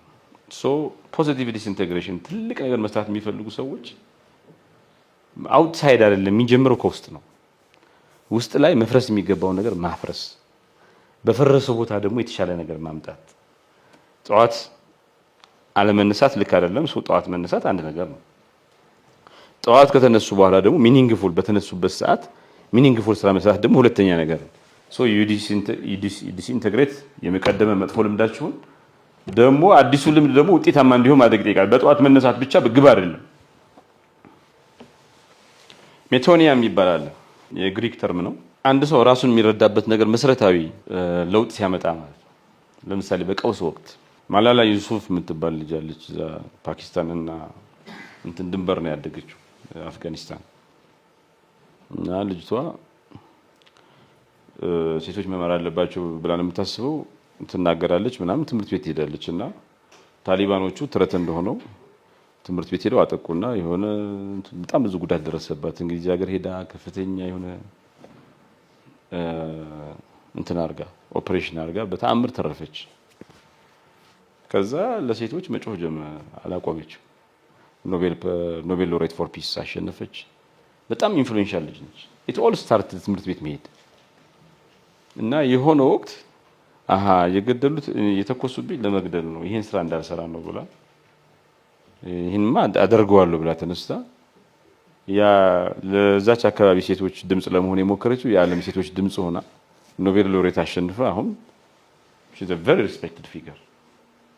Speaker 1: ፖዚቲቭ ዲስኢንተግሬሽን ትልቅ ነገር መስራት የሚፈልጉ ሰዎች አውትሳይድ አይደለም የሚጀምረው ከውስጥ ነው። ውስጥ ላይ መፍረስ የሚገባው ነገር ማፍረስ፣ በፈረሰው ቦታ ደግሞ የተሻለ ነገር ማምጣት። ጠዋት አለመነሳት ልክ አይደለም። ጠዋት መነሳት አንድ ነገር ነው። ጠዋት ከተነሱ በኋላ ደግሞ ሚኒንግፉል በተነሱበት ሰዓት ሚኒንግፉል ስራ መስራት ደግሞ ሁለተኛ ነገር ነው። ዲስኢንተግሬት የመቀደመ መጥፎ ልምዳችሁን ደግሞ አዲሱ ልምድ ደግሞ ውጤታማ እንዲሆን ማድረግ ይጠይቃል። በጠዋት መነሳት ብቻ ግብ አይደለም። ሜቶኒያ ይባላል፣ የግሪክ ተርም ነው። አንድ ሰው ራሱን የሚረዳበት ነገር መሰረታዊ ለውጥ ሲያመጣ ማለት ነው። ለምሳሌ በቀውስ ወቅት ማላላ ዩሱፍ የምትባል ልጅ አለች። እዛ ፓኪስታንና እንትን ድንበር ነው ያደገችው አፍጋኒስታን። እና ልጅቷ ሴቶች መማር አለባቸው ብላ ነው የምታስበው። ትናገራለች ምናምን፣ ትምህርት ቤት ሄዳለች እና ታሊባኖቹ ትረት እንደሆነው ትምህርት ቤት ሄደው አጠቁና የሆነ በጣም ብዙ ጉዳት ደረሰባት። እንግሊዝ ሀገር ሄዳ ከፍተኛ የሆነ እንትን አርጋ ኦፕሬሽን አርጋ በተአምር ተረፈች። ከዛ ለሴቶች መጮህ አላቆመች። ኖቤል ሎሬት ፎር ፒስ አሸነፈች። በጣም ኢንፍሉዌንሻል ልጅ ነች። ኢት ኦል ስታርት ትምህርት ቤት መሄድ እና የሆነ ወቅት የገደሉት የተኮሱብኝ ለመግደል ነው፣ ይሄን ስራ እንዳልሰራ ነው ብላ ይሄንማ አደርገዋለሁ ብላ ተነስታ ያ ለዛች አካባቢ ሴቶች ድምጽ ለመሆን የሞከረችው የዓለም ሴቶች ድምጽ ሆና ኖቤል ሎሬት አሸንፋ አሁን she's a very respected figure።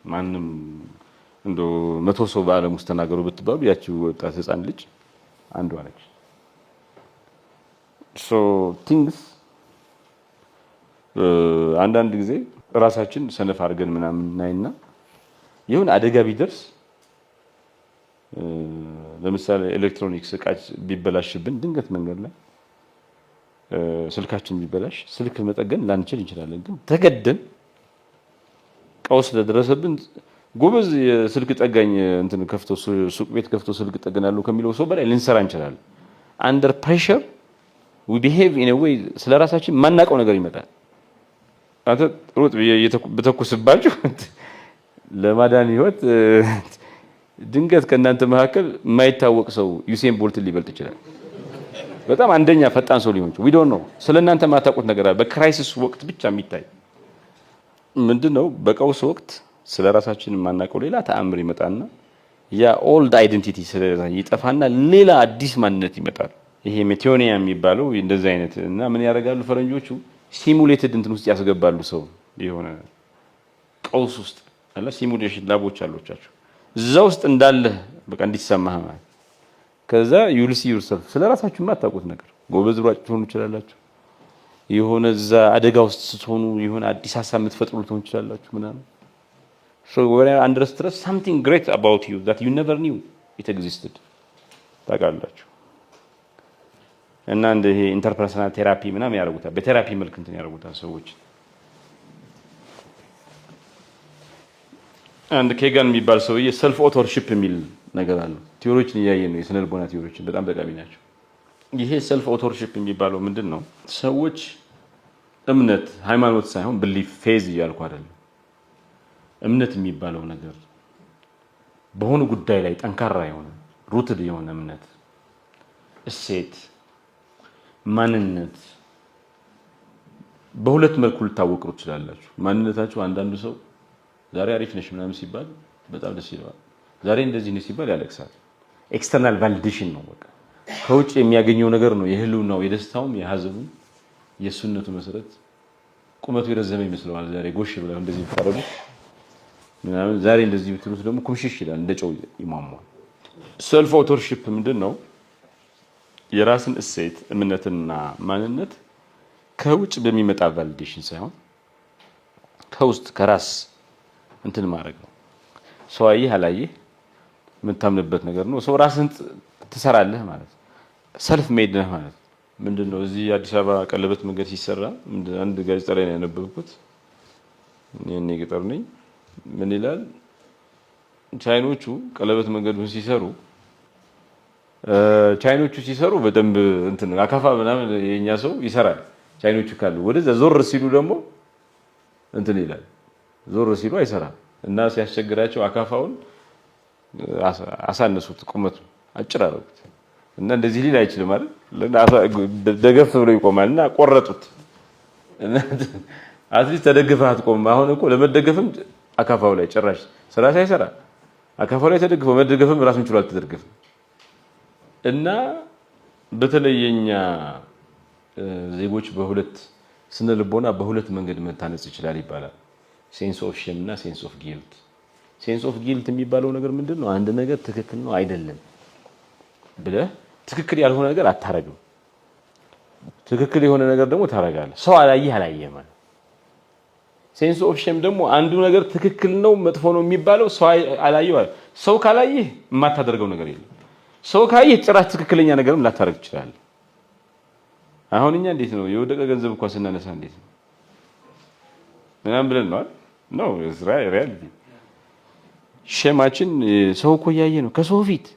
Speaker 1: ማንም እንዶ 100 ሰው በዓለም ውስጥ ተናገሩ ብትባሉ ያቺው ወጣት ህፃን ልጅ አንዷ ነች። so things አንዳንድ ጊዜ ራሳችን ሰነፍ አድርገን ምናምን እናይና ይሁን አደጋ ቢደርስ ለምሳሌ ኤሌክትሮኒክስ እቃች ቢበላሽብን ድንገት መንገድ ላይ ስልካችን ቢበላሽ ስልክ መጠገን ላንችል እንችላለን። ግን ተገደን ቀውስ ለደረሰብን ጎበዝ የስልክ ጠጋኝ እንትን ከፍቶ ሱቅ ቤት ከፍቶ ስልክ ጠገናለሁ ከሚለው ሰው በላይ ልንሰራ እንችላለን። አንደር ፕሬሸር we behave in a way ስለራሳችን ማናቀው ነገር ይመጣል። አንተ ሩጥ በተኩስባችሁ ለማዳን ህይወት ድንገት ከእናንተ መካከል የማይታወቅ ሰው ዩሴን ቦልት ሊበልጥ ይችላል። በጣም አንደኛ ፈጣን ሰው ሊሆን ይችላል። we don't know ስለእናንተ ማታውቁት ነገር አለ። በክራይሲስ ወቅት ብቻ የሚታይ ምንድነው? በቀውስ ወቅት ስለራሳችን ማናውቀው ሌላ ተአምር ይመጣና ያ ኦልድ አይደንቲቲ ይጠፋና ሌላ አዲስ ማንነት ይመጣል። ይሄ ሜቶኒያ የሚባለው እንደዚህ አይነት እና ምን ያደርጋሉ ፈረንጆቹ ሲሙሌትድ እንትን ውስጥ ያስገባሉ። ሰው የሆነ ቀውስ ውስጥ አለ ሲሙሌሽን ላቦች አሏቸው። እዛ ውስጥ እንዳለ በቃ እንዲሰማህ ማለት ከዛ you'll see yourself ስለራሳችሁ የማታውቁት ነገር ጎበዝ ሯጭ ትሆኑ ይችላላችሁ። የሆነ እዛ አደጋ ውስጥ ስትሆኑ የሆነ አዲስ ሀሳብ የምትፈጥሩ ልትሆኑ ይችላላችሁ ምናምን። so when I under stress something great about you that you never knew it existed ታውቃላችሁ። እና እንደ ይሄ ኢንተርፐርሰናል ቴራፒ ምናምን ያደርጉታል። በቴራፒ መልክ እንትን ያደርጉታል ሰዎች። አንድ ኬጋን የሚባል ሰውዬ ሰልፍ ኦቶርሺፕ የሚል ነገር አለ። ቲዮሪዎችን እያየን ነው። የስነ ልቦና ቲዮሪዎችን በጣም ጠቃሚ ናቸው። ይሄ ሰልፍ ኦቶርሺፕ የሚባለው ምንድነው? ሰዎች እምነት ሃይማኖት ሳይሆን ብሊፍ ፌዝ እያልኩ አይደለም። እምነት የሚባለው ነገር በሆነ ጉዳይ ላይ ጠንካራ የሆነ ሩትድ የሆነ እምነት፣ እሴት፣ ማንነት በሁለት መልኩ ልታወቁ ትችላላችሁ። ማንነታችሁ አንዳንዱ ሰው ዛሬ አሪፍ ነሽ ምናምን ሲባል በጣም ደስ ይለዋል። ዛሬ እንደዚህ ነሽ ሲባል ያለቅሳል። ኤክስተርናል ቫሊዴሽን ነው። በቃ ከውጭ የሚያገኘው ነገር ነው የህልውናው፣ የደስታውም፣ የሀዘኑም የሱነቱ መሰረት። ቁመቱ የረዘመ ይመስለዋል ዛሬ ጎሽ ብለው እንደዚህ ይፈረዱ ምናምን። ዛሬ እንደዚህ ብትሉት ደግሞ ኩምሽሽ ይላል፣ እንደ ጨው ይሟሟል። ሰልፍ ኦቶርሺፕ ምንድነው? የራስን እሴት እምነትና ማንነት ከውጭ በሚመጣ ቫሊዴሽን ሳይሆን ከውስጥ ከራስ እንትን ማድረግ ነው። ሰው አየህ አላየህ የምታምንበት ነገር ነው። ሰው ራስን ትሰራለህ ማለት ሰልፍ ሜድ ነህ ማለት ምንድነው? እዚህ አዲስ አበባ ቀለበት መንገድ ሲሰራ አንድ ጋዜጣ ላይ ነው ያነበብኩት። እኔ ገጠር ነኝ። ምን ይላል? ቻይኖቹ ቀለበት መንገዱን ሲሰሩ በደንብ እንትን አካፋ ምናምን የኛ ሰው ይሰራል። ቻይኖቹ ካሉ ወደዛ ዞር ሲሉ ደግሞ እንትን ይላል። ዞር ሲሉ አይሰራም እና ሲያስቸግራቸው አካፋውን አሳነሱት፣ ቁመቱ አጭር አደረጉት። እና እንደዚህ ሊል አይችልም አይደል? ደገፍ ብሎ ይቆማልና ቆረጡት። አትሊስት ተደግፈህ አትቆምም። አሁን እኮ ለመደገፍም አካፋው ላይ ጭራሽ ስራ ሳይሰራ አካፋው ላይ ተደግፈው መደገፍም ራሱን ችሎ አልተደገፈም። እና በተለየኛ ዜጎች በሁለት ስነ ልቦና በሁለት መንገድ መታነጽ ይችላል ይባላል። ሴንስ ኦፍ ሼም እና ሴንስ ኦፍ ጊልት። ሴንስ ኦፍ ጊልት የሚባለው ነገር ምንድነው? አንድ ነገር ትክክል ነው አይደለም ብለህ ትክክል ያልሆነ ነገር አታረግም። ትክክል የሆነ ነገር ደግሞ ታረጋለህ። ሰው አላየህ ማለት። ሴንስ ኦፍ ሼም ደግሞ አንዱ ነገር ትክክል ነው መጥፎ ነው የሚባለው ሰው አላየው። ሰው ካላየህ የማታደርገው ነገር የለም። ሰው ካየህ ጭራሽ ትክክለኛ ነገርም ላታረግ ትችላለህ። አሁን እኛ እንዴት ነው የወደቀ ገንዘብ እንኳን ስናነሳ እንዴት ነው ምናምን ብለን ነው ሪያሊቲ ሼማችን ሰው እኮ እያየ ነው ከሰው ፊት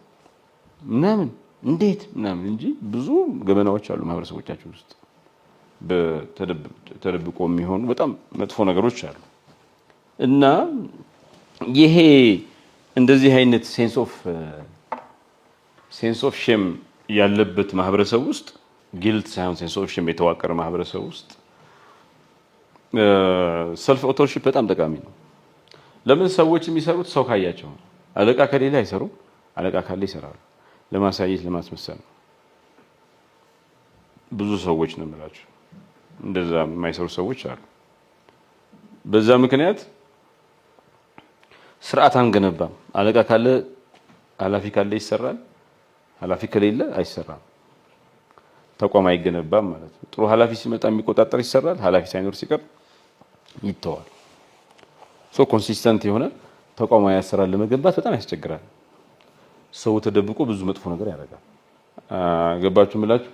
Speaker 1: ምናምን እንዴት ምናምን እንጂ ብዙ ገበናዎች አሉ ማህበረሰቦቻችን ውስጥ ተደብቆ የሚሆኑ በጣም መጥፎ ነገሮች አሉ። እና ይሄ እንደዚህ አይነት ሴንስ ኦፍ ሼም ያለበት ማህበረሰብ ውስጥ ጊልት ሳይሆን ሴንስ ኦፍ ሼም የተዋቀረ ማህበረሰብ ውስጥ ሰልፍ ኦቶርሺፕ በጣም ጠቃሚ ነው። ለምን ሰዎች የሚሰሩት ሰው ካያቸው ነው። አለቃ ከሌለ አይሰሩም፣ አለቃ ካለ ይሰራሉ። ለማሳየት ለማስመሰል ነው። ብዙ ሰዎች ነው የምላቸው እንደዛ የማይሰሩ ሰዎች አሉ። በዛ ምክንያት ስርዓት አንገነባም። አለቃ ካለ ኃላፊ ካለ ይሰራል፣ ኃላፊ ከሌለ አይሰራም። ተቋም አይገነባም ማለት ነው። ጥሩ ኃላፊ ሲመጣ የሚቆጣጠር ይሰራል፣ ኃላፊ ሳይኖር ሲቀር ይተዋል። ኮንሲስተንት የሆነ ተቋማዊ አሰራር ለመገንባት በጣም ያስቸግራል። ሰው ተደብቆ ብዙ መጥፎ ነገር ያደርጋል። ገባችሁ ምላችሁ?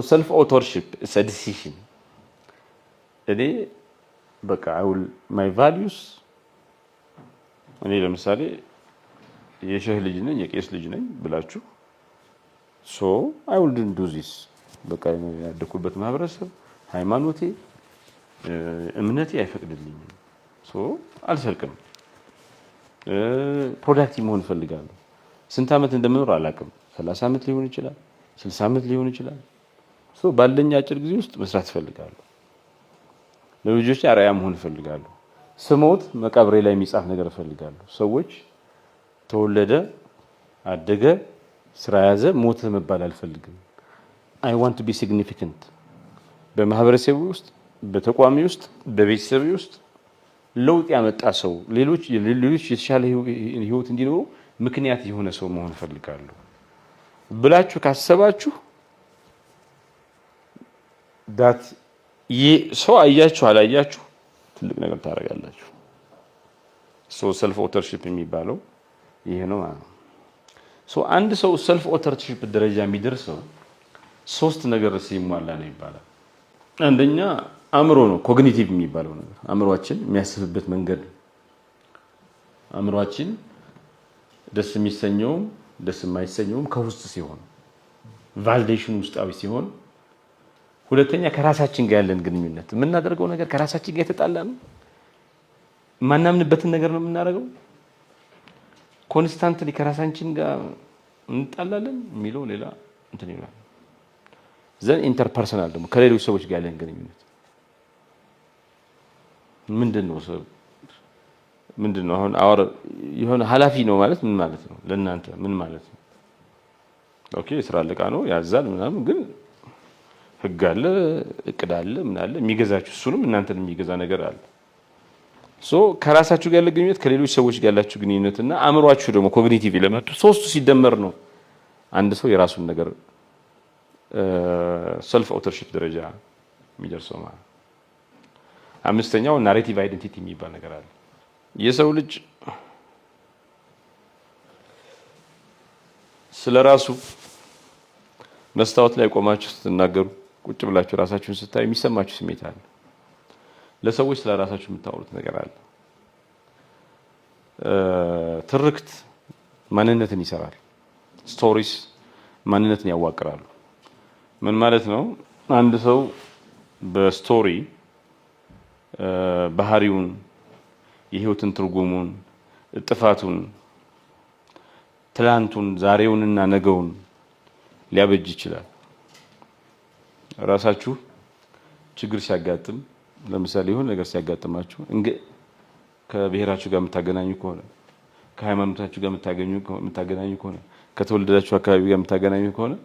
Speaker 1: ሰልፍ ኦቶርሺፕ ኢዝ አ ዲሲዥን። እኔ በቃ ማይ ቫልዩስ እኔ ለምሳሌ የሼህ ልጅ ነኝ የቄስ ልጅ ነኝ ብላችሁ አይ ዊልድንት ዱ ዚስ በቃ ያደኩበት ማህበረሰብ ሃይማኖቴ እምነቴ አይፈቅድልኝም። አልሰርቅም። ፕሮዳክቲቭ መሆን እፈልጋለሁ። ስንት ዓመት እንደምኖር አላውቅም። 30 ዓመት ሊሆን ይችላል፣ 60 ዓመት ሊሆን ይችላል። ባለኝ አጭር ጊዜ ውስጥ መስራት እፈልጋለሁ። ለልጆቼ አርአያ መሆን እፈልጋለሁ። ስሞት መቃብሬ ላይ የሚጻፍ ነገር እፈልጋለሁ። ሰዎች ተወለደ፣ አደገ፣ ስራ ያዘ፣ ሞተ መባል አልፈልግም። I want to be significant በማህበረሰቡ ውስጥ፣ በተቋሚ ውስጥ፣ በቤተሰብ ውስጥ ለውጥ ያመጣ ሰው ሌሎች የተሻለ ህይወት እንዲኖሩ ምክንያት የሆነ ሰው መሆን እፈልጋለሁ ብላችሁ ካሰባችሁ ዳት ሰው አያችሁ አላያችሁ ትልቅ ነገር ታደርጋላችሁ። ሰልፍ ኦተርሺፕ የሚባለው ይሄ ነው ማለት ነው። አንድ ሰው ሰልፍ ኦተርሺፕ ደረጃ የሚደርሰው ሶስት ነገር ሲሟላ ነው ይባላል። አንደኛ አእምሮ ነው፣ ኮግኒቲቭ የሚባለው ነገር አእምሮአችን የሚያስብበት መንገድ። አእምሮአችን ደስ የሚሰኘውም ደስ የማይሰኘውም ከውስጥ ሲሆን ቫሊዴሽን ውስጣዊ ሲሆን፣ ሁለተኛ ከራሳችን ጋር ያለን ግንኙነት የምናደርገው ነገር ከራሳችን ጋር የተጣላ ነው። ማናምንበትን ነገር ነው የምናደርገው። ኮንስታንትሊ ከራሳችን ጋር እንጣላለን የሚለው ሌላ እንትን ይላል። ዘን ኢንተርፐርሰናል ደግሞ ከሌሎች ሰዎች ጋር ያለን ግንኙነት ምንድነው? አሁን የሆነ ኃላፊ ነው ማለት ምን ማለት ነው? ለእናንተ ምን ማለት ነው? ኦኬ የስራ አለቃ ነው ያዛል ምናምን፣ ግን ህግ አለ፣ እቅድ አለ፣ ምን አለ የሚገዛችሁ፣ እሱንም እናንተን የሚገዛ ነገር አለ። ከራሳችሁ ጋር ያለ ግንኙነት፣ ከሌሎች ሰዎች ጋር ያላችሁ ግንኙነትና አእምሯችሁ ደግሞ ኮግኒቲቭ ኤሌመንቱ ሶስቱ ሲደመር ነው አንድ ሰው የራሱን ነገር ሰልፍ ኦተርሺፕ ደረጃ የሚደርሰው ማለት። አምስተኛው ናሬቲቭ አይደንቲቲ የሚባል ነገር አለ። የሰው ልጅ ስለራሱ መስታወት ላይ ቆማችሁ ስትናገሩ፣ ቁጭ ብላችሁ ራሳችሁን ስታዩ የሚሰማችሁ ስሜት አለ። ለሰዎች ስለራሳችሁ የምታወሩት ነገር አለ። ትርክት ማንነትን ይሰራል። ስቶሪስ ማንነትን ያዋቅራሉ። ምን ማለት ነው? አንድ ሰው በስቶሪ ባህሪውን፣ የህይወትን ትርጉሙን፣ ጥፋቱን፣ ትላንቱን፣ ዛሬውንና ነገውን ሊያበጅ ይችላል። ራሳችሁ ችግር ሲያጋጥም ለምሳሌ የሆነ ነገር ሲያጋጥማችሁ ከብሔራችሁ ጋር የምታገናኙ ከሆነ ከሃይማኖታችሁ ጋር የምታገናኙ ከሆነ ከተወለዳችሁ አካባቢ ጋር የምታገናኙ ከሆነ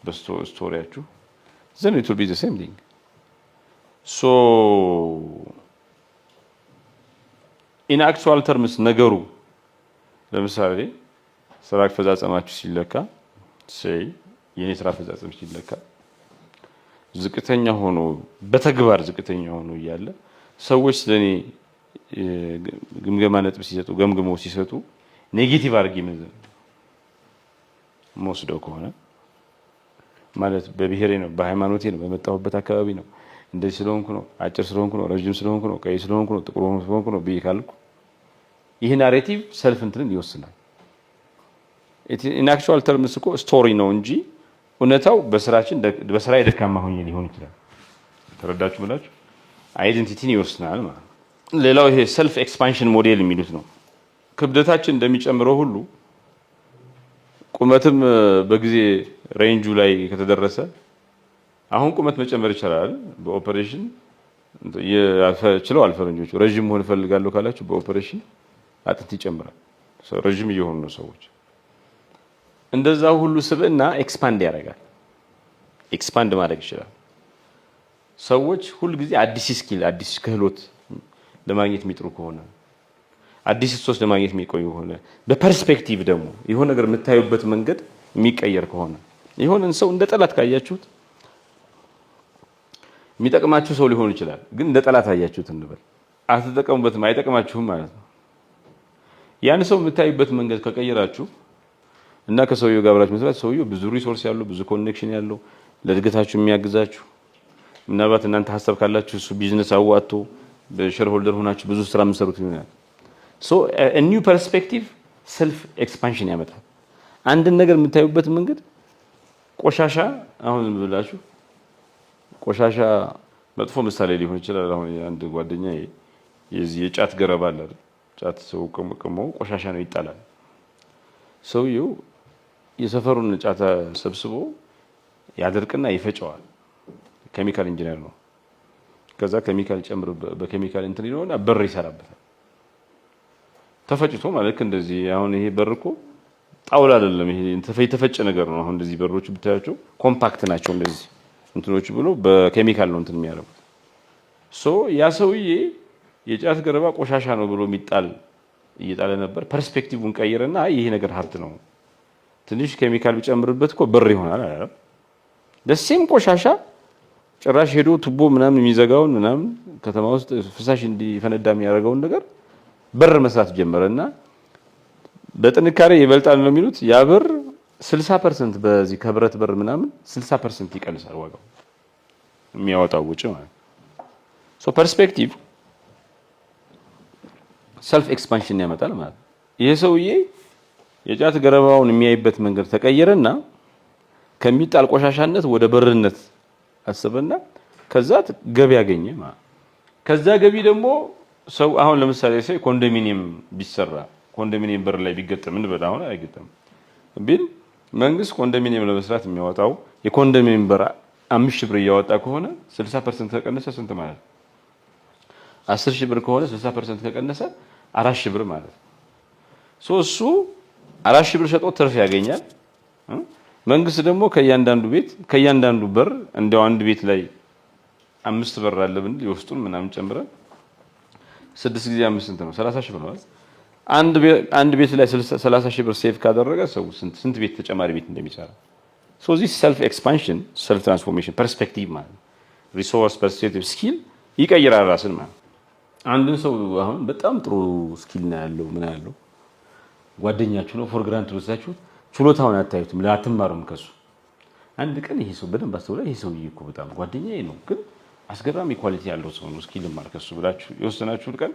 Speaker 1: በስቶሪያችሁ then it will be the same thing. So in actual terms ነገሩ ለምሳሌ ስራ አፈጻጸማችሁ ሲለካ የኔ ስራ አፈጻጸም ሲለካ ዝቅተኛ ሆኖ በተግባር ዝቅተኛ ሆኖ እያለ ሰዎች ለኔ ግምገማ ነጥብ ሲሰጡ ገምግመው ሲሰጡ ኔጌቲቭ አድርጌ መወስደው ከሆነ ማለት በብሔሬ ነው በሃይማኖቴ ነው በመጣሁበት አካባቢ ነው እንደዚህ ስለሆንኩ ነው አጭር ስለሆንኩ ነው ረጅም ስለሆንኩ ነው ቀይ ስለሆንኩ ነው ጥቁር ስለሆንኩ ነው ብዬ ካልኩ ይሄ ናሬቲቭ ሰልፍ እንትንን ይወስናል። in actual terms እኮ ስቶሪ ነው እንጂ እውነታው በስራ የደካማ ሆኜ ሊሆን ይችላል። ተረዳችሁ ብላችሁ አይደንቲቲን ይወስናል ማለት ነው። ሌላው ይሄ ሰልፍ ኤክስፓንሽን ሞዴል የሚሉት ነው። ክብደታችን እንደሚጨምረው ሁሉ ቁመትም በጊዜ ሬንጁ ላይ ከተደረሰ አሁን ቁመት መጨመር ይችላል በኦፐሬሽን ይችላል። ፈረንጆቹ ረጅም መሆን ፈልጋለሁ ካላችሁ በኦፐሬሽን አጥንት ይጨምራል። ረጅም እየሆኑ ነው ሰዎች። እንደዛ ሁሉ ስብዕና ኤክስፓንድ ያደርጋል። ኤክስፓንድ ማድረግ ይችላል። ሰዎች ሁሉ ጊዜ አዲስ ስኪል አዲስ ክህሎት ለማግኘት የሚጥሩ ከሆነ አዲስ ሶስ ለማግኘት የሚቆዩ ከሆነ በፐርስፔክቲቭ ደግሞ የሆነ ነገር የምታዩበት መንገድ የሚቀየር ከሆነ የሆነን ሰው እንደ ጠላት ካያችሁት የሚጠቅማችሁ ሰው ሊሆን ይችላል። ግን እንደ ጠላት አያችሁት እንበል አትጠቀሙበትም፣ አይጠቅማችሁም ማለት ነው። ያን ሰው የምታዩበት መንገድ ከቀየራችሁ እና ከሰውየው ጋር አብራችሁ መስራት ሰውየው ብዙ ሪሶርስ ያለው ብዙ ኮኔክሽን ያለው ለእድገታችሁ የሚያግዛችሁ ምናልባት እናንተ ሐሳብ ካላችሁ እሱ ቢዝነስ አዋጥቶ በሼር ሆልደር ሆናችሁ ብዙ ስራ የምትሰሩት ይሆናል። ሶ a new perspective self expansion ያመጣል። አንድን ነገር የምታዩበት መንገድ ቆሻሻ አሁን ብላችሁ ቆሻሻ መጥፎ ምሳሌ ሊሆን ይችላል። አሁን አንድ ጓደኛዬ የዚህ የጫት ገረባ አለ አይደል? ጫት ሰው ቆመቆሞ ቆሻሻ ነው ይጣላል። ሰውየው የሰፈሩን ጫት ሰብስቦ ያደርቅና ይፈጨዋል። ኬሚካል ኢንጂነር ነው። ከዛ ኬሚካል ጨምሮ በኬሚካል እንትን ይለውና በር ይሰራበታል። ተፈጭቶ ማለት እንደዚህ አሁን ይሄ በር እኮ ጣውላ አይደለም፣ ይሄ የተፈጨ ነገር ነው። አሁን እንደዚህ በሮች ብታያቸው ኮምፓክት ናቸው እንደዚህ እንትኖች ብሎ በኬሚካል ነው እንትን የሚያደርጉት። ሶ ያ ሰውዬ የጫት ገረባ ቆሻሻ ነው ብሎ የሚጣል እየጣለ ነበር። ፐርስፔክቲቭን ቀይረና ይሄ ነገር ሀብት ነው ትንሽ ኬሚካል ቢጨምርበት እኮ በር ይሆናል አይደል? ደሴም ቆሻሻ ጭራሽ ሄዶ ቱቦ ምናምን የሚዘጋውን ምናምን ከተማ ውስጥ ፍሳሽ እንዲፈነዳ የሚያደርገውን ነገር በር መስራት ጀመረና በጥንካሬ ይበልጣል ነው የሚሉት። ያ በር 60% በዚህ ከብረት በር ምናምን 60% ይቀንሳል ዋጋው የሚያወጣው ወጪ ማለት ነው። ሶ ፐርስፔክቲቭ ሰልፍ ኤክስፓንሽን ያመጣል ማለት ነው። ይሄ ሰውዬ የጫት ገረባውን የሚያይበት መንገድ ተቀየረና ከሚጣል ቆሻሻነት ወደ በርነት አሰበና ከዛ ገቢ ያገኘ ማለት። ከዛ ገቢ ደግሞ ሰው አሁን ለምሳሌ ኮንዶሚኒየም ቢሰራ ኮንዶሚኒየም በር ላይ ቢገጠም እንበል አሁን አይገጠም ቢል መንግስት ኮንዶሚኒየም ለመስራት የሚያወጣው የኮንዶሚኒየም በር 5000 ብር እያወጣ ከሆነ 60% ከቀነሰ ስንት ማለት ነው? 10000 ብር ከሆነ 60% ከቀነሰ 4000 ብር ማለት ነው። እሱ 4000 ብር ሸጦ ትርፍ ያገኛል። መንግስት ደግሞ ከእያንዳንዱ በር እንደው አንድ ቤት ላይ 5 በር አለ ብንል የውስጡን ምናምን ጨምረን 6 ጊዜ 5 ስንት ነው? 30000 ብር ማለት አንድ ቤት ላይ 30000 ብር ሴቭ ካደረገ ሰው ስንት ቤት ተጨማሪ ቤት እንደሚሰራ this self expansion self transformation perspective ማለት resource perspective skill ይቀይራል ራስን ማለት። አንድን ሰው አሁን በጣም ጥሩ ስኪል ነው ያለው ምን ያለው ጓደኛችሁ ነው ፎር ግራንት ወስዳችሁ ችሎታውን አታዩትም ላትማሩም ከሱ አንድ ቀን ይሄ ሰው በደንብ አስተውላ ይሄ ሰው እኮ በጣም ጓደኛዬ ነው ግን አስገራሚ ኳሊቲ ያለው ሰው ነው ስኪል ማርከሱ ብላችሁ የወሰናችሁ ቀን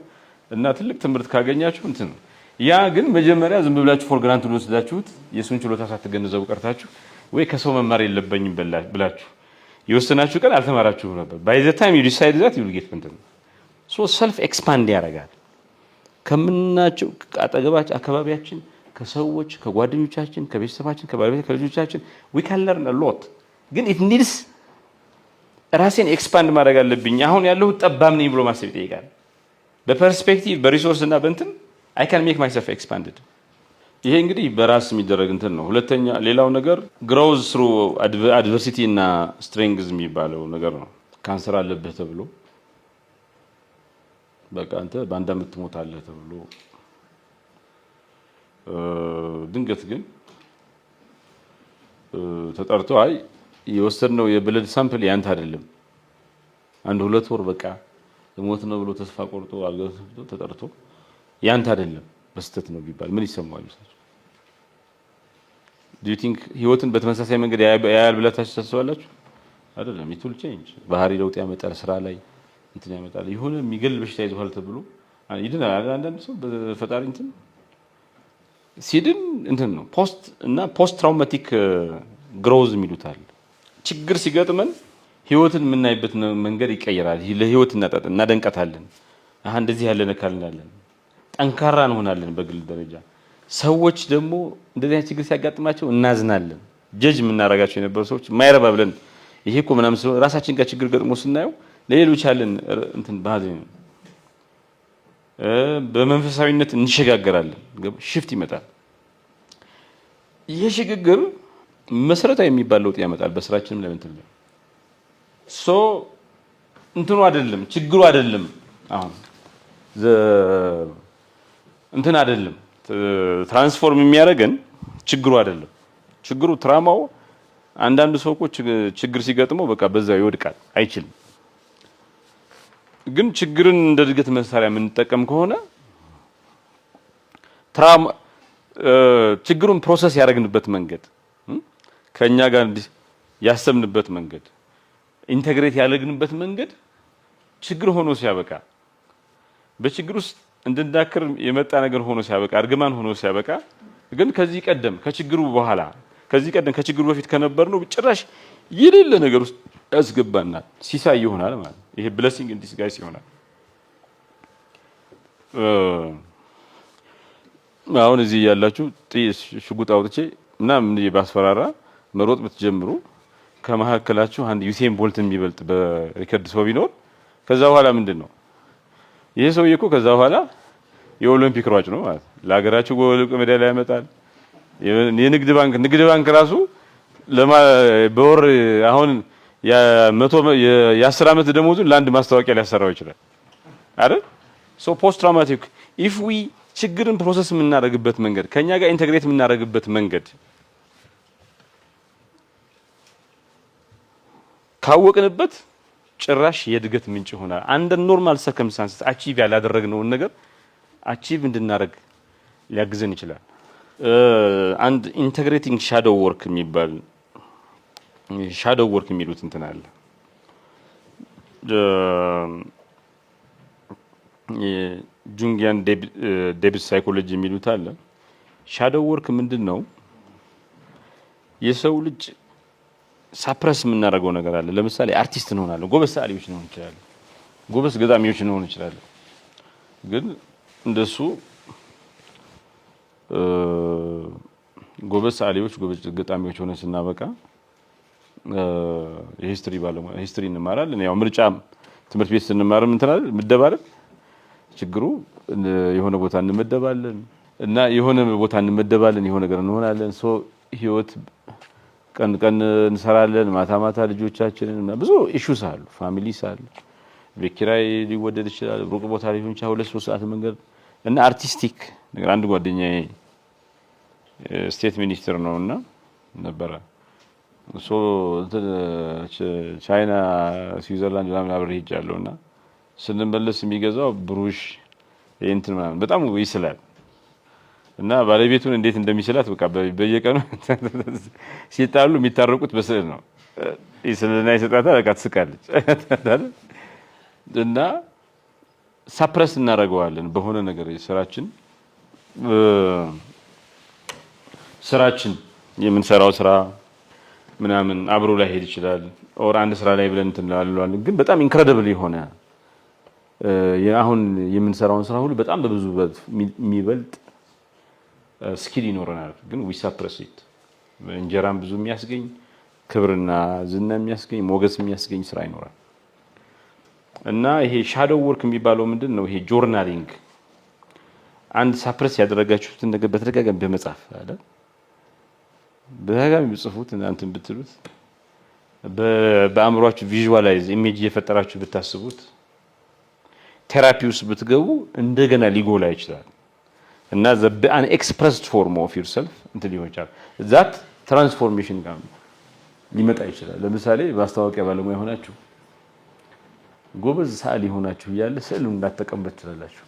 Speaker 1: እና ትልቅ ትምህርት ካገኛችሁ እንትን ያ ግን መጀመሪያ ዝም ብላችሁ ፎር ግራንት ወስዳችሁት የሱን ችሎታ ሳትገነዘቡ ቀርታችሁ ወይ ከሰው መማር የለብኝም ብላችሁ የወሰናችሁ ቀን አልተማራችሁም ነበር። by the time you decide that you will get እንትን so self expand ያደርጋል። ከምናቸው አጠገባችን አካባቢያችን ከሰዎች ከጓደኞቻችን ከቤተሰባችን ከባለቤት ከልጆቻችን we can learn a lot ግን it needs ራሴን ኤክስፓንድ ማድረግ አለብኝ አሁን ያለው ጠባም ነኝ ብሎ ማሰብ ይጠይቃል በፐርስፔክቲቭ በሪሶርስ እና በእንትን I can make myself expanded ይሄ እንግዲህ በራስ የሚደረግ እንትን ነው ሁለተኛ ሌላው ነገር grows through adversity እና strengths የሚባለው ነገር ነው ካንሰር አለበት ተብሎ በቃ አንተ በአንድ አመት ትሞታለህ ተብሎ ድንገት ግን ተጠርቶ አይ የወሰድነው የብለድ ሳምፕል ያንተ አይደለም አንድ ሁለት ወር በቃ ሞት ነው ብሎ ተስፋ ቆርጦ አልገሰብቶ ተጠርቶ ያንተ አይደለም በስተት ነው ቢባል ምን ይሰማዋል ይመስላል do you think ህይወትን በተመሳሳይ መንገድ ያያል ብላችሁ ታስባላችሁ አይደለም it will change ባህሪ ለውጥ ያመጣል ስራ ላይ እንትን ያመጣል ይሁን የሚገል በሽታ ይዟል ተብሎ ይድናል አንዳንድ ሰው በፈጣሪ እንትን ሲድን እንትን ነው ፖስት ትራውማቲክ ግሮዝ የሚሉታል ችግር ሲገጥመን ህይወትን የምናይበት መንገድ ይቀየራል ለህይወት እናደንቀታለን አሃ እንደዚህ ያለ ነካልናለን ጠንካራ እንሆናለን በግል ደረጃ ሰዎች ደግሞ እንደዚህ አይነት ችግር ሲያጋጥማቸው እናዝናለን ጀጅ የምናረጋቸው የነበሩ ሰዎች ማይረባ ብለን ይሄ እኮ ምናምን ሰው ራሳችን ጋር ችግር ገጥሞ ስናየው ለሌሎች ያለን እንትን ባዝን በመንፈሳዊነት እንሸጋገራለን ሽፍት ይመጣል ይሄ ሽግግር መሰረታዊ የሚባል ለውጥ ያመጣል በስራችንም ላይ እንትን ሶ እንትኑ አይደለም ችግሩ አይደለም አሁን እንትን አይደለም ትራንስፎርም የሚያደርገን ችግሩ አይደለም ችግሩ ትራማው አንዳንድ ሰው እኮ ችግር ሲገጥመው በቃ በዛው ይወድቃል አይችልም ግን ችግርን እንደ ድገት መሳሪያ የምንጠቀም ከሆነ ትራማ ችግሩን ፕሮሰስ ያደረግንበት መንገድ ከኛ ጋር ያሰብንበት መንገድ ኢንተግሬት ያደረግንበት መንገድ ችግር ሆኖ ሲያበቃ በችግር ውስጥ እንድንዳክር የመጣ ነገር ሆኖ ሲያበቃ እርግማን ሆኖ ሲያበቃ ግን ከዚህ ቀደም ከችግሩ በኋላ ከዚህ ቀደም ከችግሩ በፊት ከነበርነው ጭራሽ የሌለ ነገር ውስጥ ያስገባናል ሲሳይ ይሆናል ማለት ይሄ ብሌሲንግ ኢን ዲስጋይስ ይሆናል አሁን እዚህ ያላችሁ ሽጉጥ አውጥቼ እና ምን ባስፈራራ መሮጥ ብትጀምሩ ከመሐከላችሁ አንድ ዩሴን ቦልት የሚበልጥ በሪከርድ ሰው ቢኖር ከዛ በኋላ ምንድነው ይሄ ሰውዬ እኮ ከዛ በኋላ የኦሎምፒክ ሯጭ ነው ማለት ለሀገራችሁ ወርቅ ሜዳሊያ ያመጣል የንግድ ባንክ ራሱ በወር አሁን የ10 አመት ደሞዙን ለአንድ ማስታወቂያ ሊያሰራው ይችላል አይደል ሶ ፖስት ትራውማቲክ ኢፍ ዊ ችግርን ፕሮሰስ የምናደርግበት መንገድ ከኛ ጋር ኢንተግሬት የምናደርግበት መንገድ ካወቅንበት ጭራሽ የድገት ምንጭ ሆናል አንድ ኖርማል ሰርከምስታንስ አቺቭ ያላደረግነውን ነገር አቺቭ እንድናደርግ ሊያግዘን ይችላል አንድ ኢንተግሬቲንግ ሻዶው ወርክ የሚባል ሻዶው ወርክ የሚሉት እንትን አለ ጁንጊያን ዴፕዝ ሳይኮሎጂ የሚሉት አለ ሻዶው ወርክ ምንድነው የሰው ልጅ ሳፕረስ የምናደርገው ነገር አለ ለምሳሌ አርቲስት እንሆናለን ጎበዝ ሰዓሊዎች እንሆን እንችላለን ጎበዝ ገጣሚዎች እንሆን እንችላለን ግን እንደሱ ጎበዝ ሰዓሊዎች ጎበዝ ገጣሚዎች ሆነን ስናበቃ ሂስትሪ እንማራለን ያው ምርጫ ትምህርት ቤት ስንማርም እንተናል ምደባለን ችግሩ የሆነ ቦታ እንመደባለን እና የሆነ ቦታ እንመደባለን የሆነ ነገር እንሆናለን ሶ ህይወት ቀን እንሰራለን ማታ ልጆቻችንን እና ብዙ ኢሹስ አሉ ፋሚሊስ አሉ በኪራይ ሊወደድ ይችላል ሩቅ ቦታ ሊሆን ይችላል 2-3 ሰዓት መንገድ እና አርቲስቲክ ነገር አንድ ጓደኛዬ ስቴት ሚኒስተር ነውና ነበረ ሶ ቻይና ስዊዘርላንድ ምናምን አብሬ ሄጃለሁና ስንመለስ የሚገዛው ብሩሽ እንትን ምናምን በጣም ይስላል እና ባለቤቱን እንዴት እንደሚስላት በቃ በየቀኑ ሲጣሉ የሚታረቁት በስዕል ነው ይስልና ይሰጣታል በቃ ትስቃለች እና ሳፕረስ እናደርገዋለን በሆነ ነገር ስራችን የምንሰራው ስራ ምናምን አብሮ ላይ ሄድ ይችላል ኦር አንድ ስራ ላይ ብለን እንትን እንላለን ግን በጣም ኢንክሬዲብል የሆነ አሁን የምንሰራውን ስራ ሁሉ በጣም በብዙ የሚበልጥ ስኪል ይኖረናል ግን we suppress it እንጀራም ብዙ የሚያስገኝ ክብርና ዝና የሚያስገኝ ሞገስ የሚያስገኝ ስራ ይኖራል እና ይሄ ሻዶው ወርክ የሚባለው ምንድነው ይሄ ጆርናሊንግ አንድ ሳፕረስ ያደረጋችሁትን ነገር በተደጋጋሚ በመጻፍ አይደል በተደጋጋሚ ብጽፉት እናንተም ብትሉት በአእምሮአችሁ ቪዥዋላይዝ ኢሜጅ እየፈጠራችሁ ብታስቡት ቴራፒ ውስጥ ብትገቡ እንደገና ሊጎላ ይችላል እና the unexpressed form of yourself እንትን ሊሆን ይችላል that transformation ጋር ሊመጣ ይችላል ለምሳሌ ማስታወቂያ ባለሙያ ሆናችሁ ጎበዝ ሰዓሊ ሆናችሁ ያለ ስዕሉን እንዳትቀበል ትችላላችሁ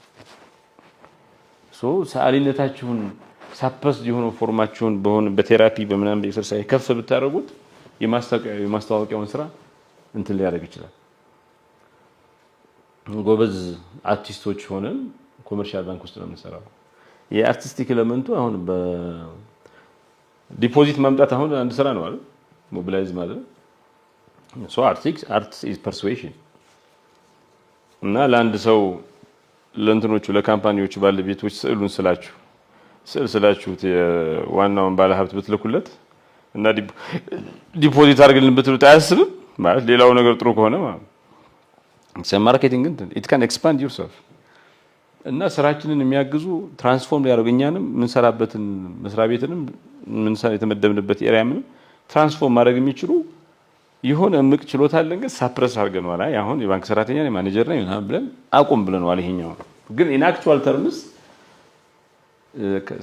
Speaker 1: ሰዓሊነታችሁን ሳፕረስ የሆነው ፎርማችሁን በሆነ በቴራፒ በመናም በኤክሰርሳይዝ ከፍ ብታረጉት የማስታወቂያውን ስራ እንትን ሊያደርግ ይችላል ጎበዝ አርቲስቶች ሆነን ኮመርሻል ባንክ ውስጥ ነው የምንሰራው የአርቲስቲክ ኤሌመንቱ አሁን በዲፖዚት ማምጣት አሁን አንድ ስራ ነው አይደል ሞቢላይዝ ማድረግ አርት ኢዝ ፐርሱዌሽን እና ለአንድ ሰው ለእንትኖቹ ለካምፓኒዎቹ ባለቤቶች ስዕሉን ዋናውን ባለ ሀብት ብትልኩለት እና ዲፖዚት አድርግልን ብትሉት አያስብም ማለት ሌላው ነገር ጥሩ ከሆነ ማለት ማርኬቲንግ it can expand yourself እና ስራችንን የሚያግዙ ትራንስፎርም ያደርገኛንም ምንሰራበትን መስሪያ ቤትንም የተመደብንበት ኤሪያ ምን ትራንስፎርም ማድረግ የሚችሉ የሆነ ምቅ ችሎታ አለን ግን ሳፕረስ አድርገናል አሁን የባንክ ሰራተኛ ነኝ ማኔጀር ነኝ ምናምን ብለን አቆም ብለናል ይሄኛው ግን in actual terms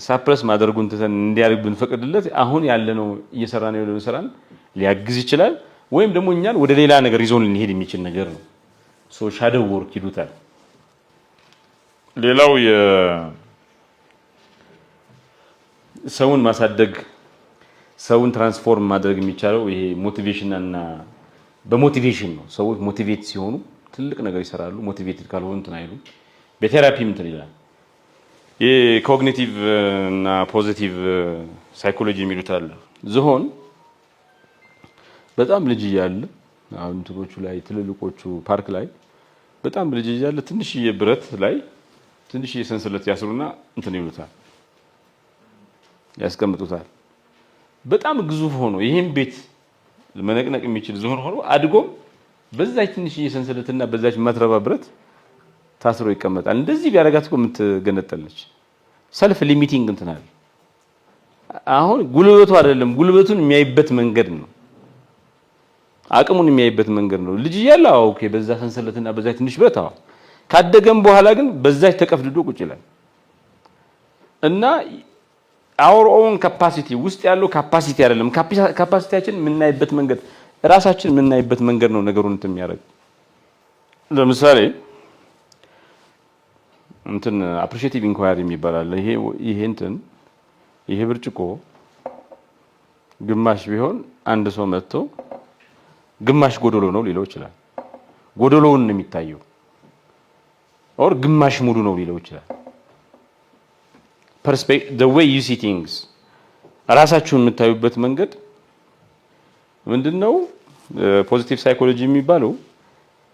Speaker 1: ሳፕረስ ማድረጉን እንዲያርግ ብንፈቅድለት አሁን ያለነው እየሰራነው ያለነው ስራን ሊያግዝ ይችላል ወይም ደግሞ እኛን ወደ ሌላ ነገር ይዞን ሊሄድ የሚችል ነገር ነው ሻዶው ወርክ ይሉታል ሌላው የሰውን ማሳደግ ሰውን ትራንስፎርም ማድረግ የሚቻለው ይሄ ሞቲቬሽን እና በሞቲቬሽን ነው ሰዎች ሞቲቬት ሲሆኑ ትልቅ ነገር ይሰራሉ ሞቲቬትድ ካልሆኑ እንትን አይሉ በቴራፒ እንትን ይላል የኮግኒቲቭ እና ፖዚቲቭ ሳይኮሎጂ የሚሉት አለ ዝሆን በጣም ልጅ እያለ አሁን ትሮቹ ላይ ትልልቆቹ ፓርክ ላይ በጣም ልጅ እያለ ትንሽዬ ብረት ላይ ትንሽዬ ሰንሰለት ያስሩና እንትን ይሉታል ያስቀምጡታል በጣም ግዙፍ ሆኖ ይሄን ቤት መነቅነቅ የሚችል ዝሆን ሆኖ አድጎም በዛች ትንሽዬ ሰንሰለትና በዛች ማትረባ ብረት ታስሮ ይቀመጣል እንደዚህ ቢያረጋት እኮ የምትገነጠልች ሰልፍ ሊሚቲንግ እንትናል አሁን ጉልበቱ አይደለም ጉልበቱን የሚያይበት መንገድ ነው አቅሙን የሚያይበት መንገድ ነው ልጅ እያለ ኦኬ በዛ ሰንሰለትና በዛ ትንሽ ብረት ካደገም በኋላ ግን በዛች ተቀፍድዶ ቁጭ ይላል እና our own capacity ውስጥ ያለው ካፓሲቲ አይደለም ካፓሲቲያችን የምናይበት መንገድ ራሳችን የምናይበት መንገድ ነው ነገሩን እንትን የሚያደርግ ለምሳሌ እንትን አፕሪሺየቲቭ ኢንኳየሪ የሚባል ይሄ ብርጭቆ ግማሽ ቢሆን አንድ ሰው መጥቶ ግማሽ ጎዶሎ ነው ሊለው ይችላል ጎዶሎውን ነው የሚታየው or ግማሽ ሙሉ ነው ሊለው ይችላል the way you see things ራሳችሁን የምታዩበት መንገድ ምንድነው ፖዚቲቭ ሳይኮሎጂ የሚባለው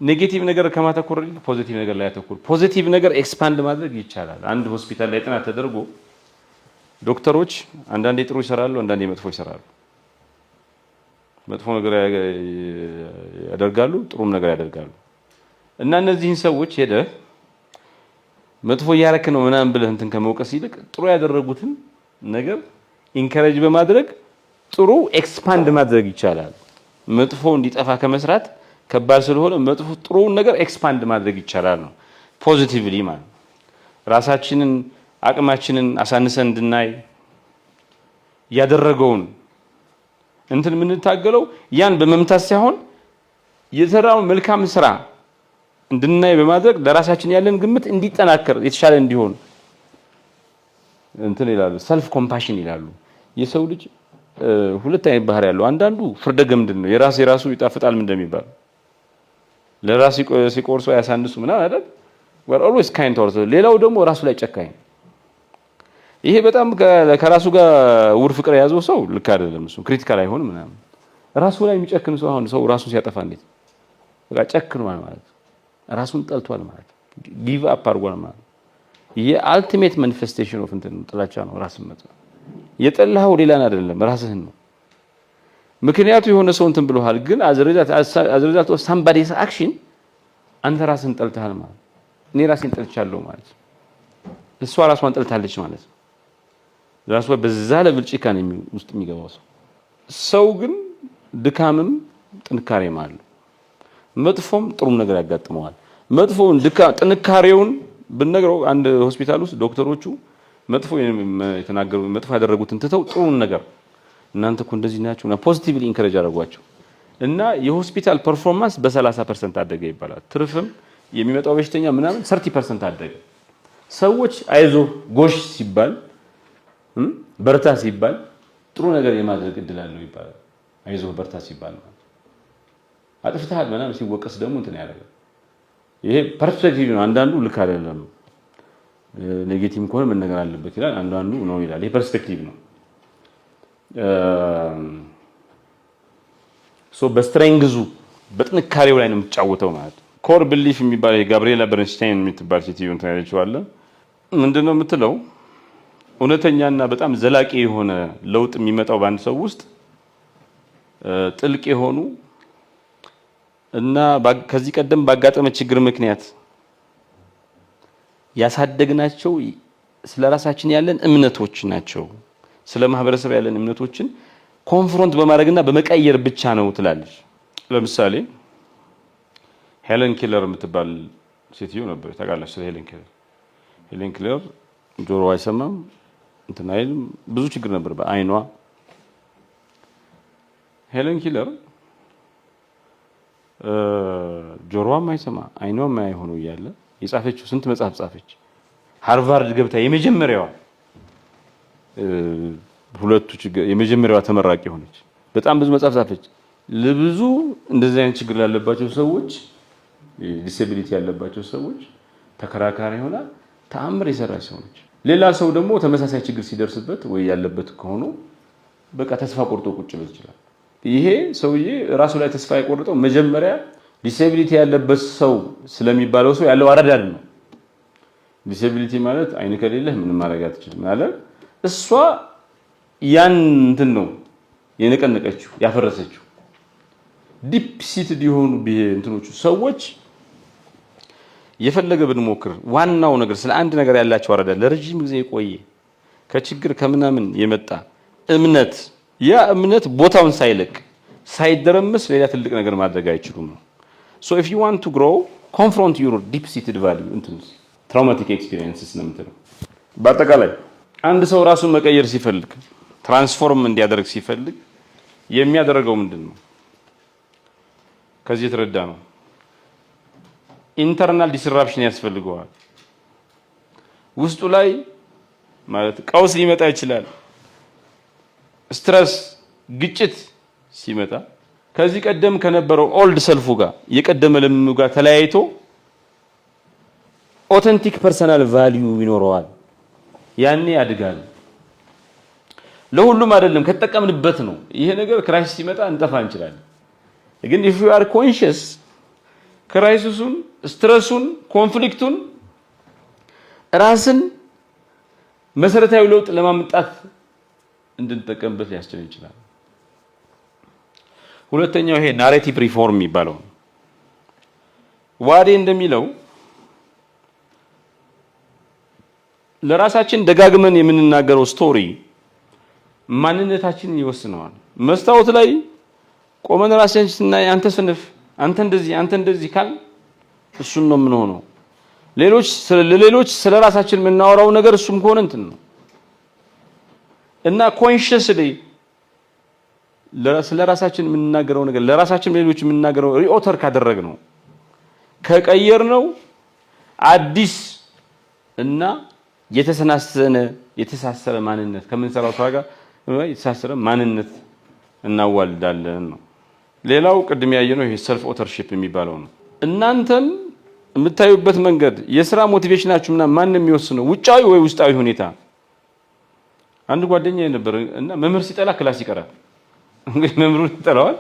Speaker 1: ኔጌቲቭ ነገር ከማተኮር ፖዚቲቭ ነገር ላይ ያተኮር ፖዚቲቭ ነገር ኤክስፓንድ ማድረግ ይቻላል አንድ ሆስፒታል ላይ ጥናት ተደርጎ ዶክተሮች አንዳንዴ ጥሩ ይሰራሉ አንዳንዴ መጥፎ ይሰራሉ መጥፎ ነገር ያደርጋሉ ጥሩም ነገር ያደርጋሉ እና እነዚህን ሰዎች ሄደ መጥፎ ያረክ ነው ምናምን ብለህ እንትን ከመውቀስ ይልቅ ጥሩ ያደረጉትን ነገር ኢንከሬጅ በማድረግ ጥሩ ኤክስፓንድ ማድረግ ይቻላል መጥፎ እንዲጠፋ ከመስራት ከባድ ስለሆነ መጥፎ ጥሩ ነገር ኤክስፓንድ ማድረግ ይቻላል ነው ፖዚቲቭሊ ማለት ራሳችንን አቅማችንን አሳንሰን እንድናይ ያደረገውን እንትን የምንታገለው ያን በመምታት ሳይሆን የሰራው መልካም ስራ እንድናይ በማድረግ ለራሳችን ያለን ግምት እንዲጠናከር የተሻለ እንዲሆን እንትን ይላሉ ሰልፍ ኮምፓሽን ይላሉ የሰው ልጅ ሁለት አይነት ባህሪ ያለው አንዳንዱ ፍርደ ገምድል ነው የራሱ ይጣፍጣል ምን እንደሚባል ለራሱ ሲቆርሶ ያሳንሱ ምናምን አይደል ወር ኦልዌስ ካይንድ ኦርቶ ሌላው ደግሞ ራሱ ላይ ጨካኝ ይሄ በጣም ከራሱ ጋር ውር ፍቅር ያዘው ሰው ልክ አይደለም እሱ ክሪቲካል አይሆንም ምናምን ራሱ ላይ የሚጨክን ሰው አሁን ሰው ራሱ ሲያጠፋ እንዴት በቃ ጨክኗል ማለት ራሱን ጠልቷል ማለት ጊቭ አፕ አድርጓል ማለት የአልቲሜት ማኒፌስቴሽን ኦፍ እንትን ጥላቻ ነው። ራስን መጥላት የጠላኸው ሌላን አይደለም ራስህን ነው። ምክንያቱ የሆነ ሰው እንትን ብሎሃል፣ ግን as a result of somebody's action አንተ ራስህን ጠልተሃል ማለት እኔ ራሴን ጠልቻለሁ ማለት እሷ ራሷን ጠልታለች ማለት ራሷ በዛ ለብል ጭካኔ ውስጥ የሚገባው ሰው ግን ድካምም ጥንካሬም አለ። መጥፎም ጥሩም ነገር ያጋጥመዋል። መጥፎውን ጥንካሬውን ብንነግረው አንድ ሆስፒታል ውስጥ ዶክተሮቹ መጥፎ የተናገሩ መጥፎ ያደረጉትን ትተው ጥሩን ነገር እናንተ እኮ እንደዚህ ናችሁ እና ፖዚቲቭሊ ኢንከሬጅ አደረጓቸው እና የሆስፒታል ፐርፎርማንስ በ30% አደገ ይባላል። ትርፍም የሚመጣው በሽተኛ ምናምን 30% አደገ። ሰዎች አይዞ ጎሽ ሲባል በርታ ሲባል ጥሩ ነገር የማድረግ እድል አለው ይባላል። አይዞ በርታ ሲባል ማለት አጥፍተሃል ምናምን ሲወቀስ ደግሞ እንትን ያደርጋል። ይሄ ፐርስፔክቲቭ ነው። አንዳንዱ ልክ አይደለም ኔጌቲቭ ከሆነ ምን ነገር አለበት ይላል፣ አንዳንዱ ነው ይላል። ይሄ ፐርስፔክቲቭ ነው። በስትሬንግዙ በጥንካሬው ላይ ነው የምትጫወተው ማለት ነው። ኮር ቢሊፍ የሚባል የጋብሪኤላ በርንስታይን የምትባል ሴትዮ እንትን ያለችዋለ ምንድነው የምትለው? እውነተኛና በጣም ዘላቂ የሆነ ለውጥ የሚመጣው በአንድ ሰው ውስጥ ጥልቅ የሆኑ እና ከዚህ ቀደም ባጋጠመ ችግር ምክንያት ያሳደግናቸው ስለራሳችን ያለን እምነቶች ናቸው። ስለ ማህበረሰብ ያለን እምነቶችን ኮንፍሮንት በማድረግና በመቀየር ብቻ ነው ትላለች። ለምሳሌ ሄለን ኪለር የምትባል ሴትዮ ነበር። ታውቃለች ስለ ሄለን ኪለር? ሄለን ኪለር ጆሮዋ አይሰማም እንትን አይልም፣ ብዙ ችግር ነበር በአይኗ። ሄለን ኪለር ጆሮዋም አይሰማ አይኗም አይሆኑ እያለ የጻፈችው ስንት መጽሐፍ ጻፈች። ሃርቫርድ ገብታ የመጀመሪያዋ ሁለቱ ችግር የመጀመሪያዋ ተመራቂ ሆነች። በጣም ብዙ መጽሐፍ ጻፈች። ለብዙ እንደዚህ አይነት ችግር ያለባቸው ሰዎች ዲሴቢሊቲ ያለባቸው ሰዎች ተከራካሪ ሆና ተአምር የሰራች ሰው ነች። ሌላ ሰው ደግሞ ተመሳሳይ ችግር ሲደርስበት ወይ ያለበት ከሆነ በቃ ተስፋ ቆርጦ ቁጭ ብል ይችላል። ይሄ ሰውዬ ራሱ ላይ ተስፋ የቆረጠው መጀመሪያ ዲሴቢሊቲ ያለበት ሰው ስለሚባለው ሰው ያለው አረዳድ ነው። ዲሴቢሊቲ ማለት አይን ከሌለህ ምንም ማድረግ አትችልም ማለት እሷ ያን እንትን ነው የነቀነቀችው ያፈረሰችው። ዲፕ ሲትድ የሆኑ እንትኖቹ ሰዎች የፈለገ ብንሞክር ዋናው ነገር ስለ አንድ ነገር ያላቸው አረዳድ ለረጅም ጊዜ የቆየ ከችግር ከምናምን የመጣ እምነት ያ እምነት ቦታውን ሳይለቅ ሳይደረምስ ሌላ ትልቅ ነገር ማድረግ አይችሉም ነው። So if you want to grow, confront your deep seated value እንትንስ traumatic experiences ነው የምትለው። በአጠቃላይ አንድ ሰው ራሱን መቀየር ሲፈልግ ትራንስፎርም እንዲያደርግ ሲፈልግ የሚያደርገው ምንድነው? ከዚህ የተረዳ ነው። ኢንተርናል ዲስራፕሽን ያስፈልገዋል። ውስጡ ላይ ማለት ቀውስ ሊመጣ ይችላል። ስትረስ፣ ግጭት ሲመጣ ከዚህ ቀደም ከነበረው ኦልድ ሰልፉ ጋር የቀደመ ለምኑ ጋር ተለያይቶ ኦተንቲክ ፐርሰናል ቫልዩ ይኖረዋል። ያኔ ያድጋል። ለሁሉም አይደለም ከተጠቀምንበት ነው። ይሄ ነገር ክራይሲስ ሲመጣ እንጠፋ እንችላለን። ግን if you are conscious ክራይሲሱን፣ ስትረሱን፣ ኮንፍሊክቱን ራስን መሰረታዊ ለውጥ ለማምጣት እንድንጠቀምበት ሊያስችል ይችላል። ሁለተኛው ይሄ ናሬቲቭ ሪፎርም የሚባለው ዋዴ እንደሚለው ለራሳችን ደጋግመን የምንናገረው ስቶሪ ማንነታችንን ይወስነዋል። መስታወት ላይ ቆመን ራሳችንን ስናይ አንተ ስንፍ፣ አንተ እንደዚህ ካል እሱን ነው የምንሆነው። ሌሎች ስለራሳችን የምናወራው ነገር እሱም ከሆነ እንትን ነው እና ኮንሺየስሊ ስለራሳችን የምንናገረው ነገር ለራሳችን ሌሎች የምንናገረው ሪኦተር ካደረግነው ከቀየርነው አዲስ እና የተሳሰረ ማንነት ከምንሰራው ስራ ጋር የተሳሰረ ማንነት እናዋልዳለን ነው። ሌላው ቅድም ያየነው ይሄ ሰልፍ ኦተርሺፕ የሚባለው ነው። እናንተም የምታዩበት መንገድ የሥራ ሞቲቬሽናችሁ ማን የሚወስነው ውጫዊ ወይ ውስጣዊ ሁኔታ? አንድ ጓደኛዬ ነበር እና መምህር ሲጠላ ክላስ ይቀራል። እንግዲህ መምህሩን ይጠላዋል።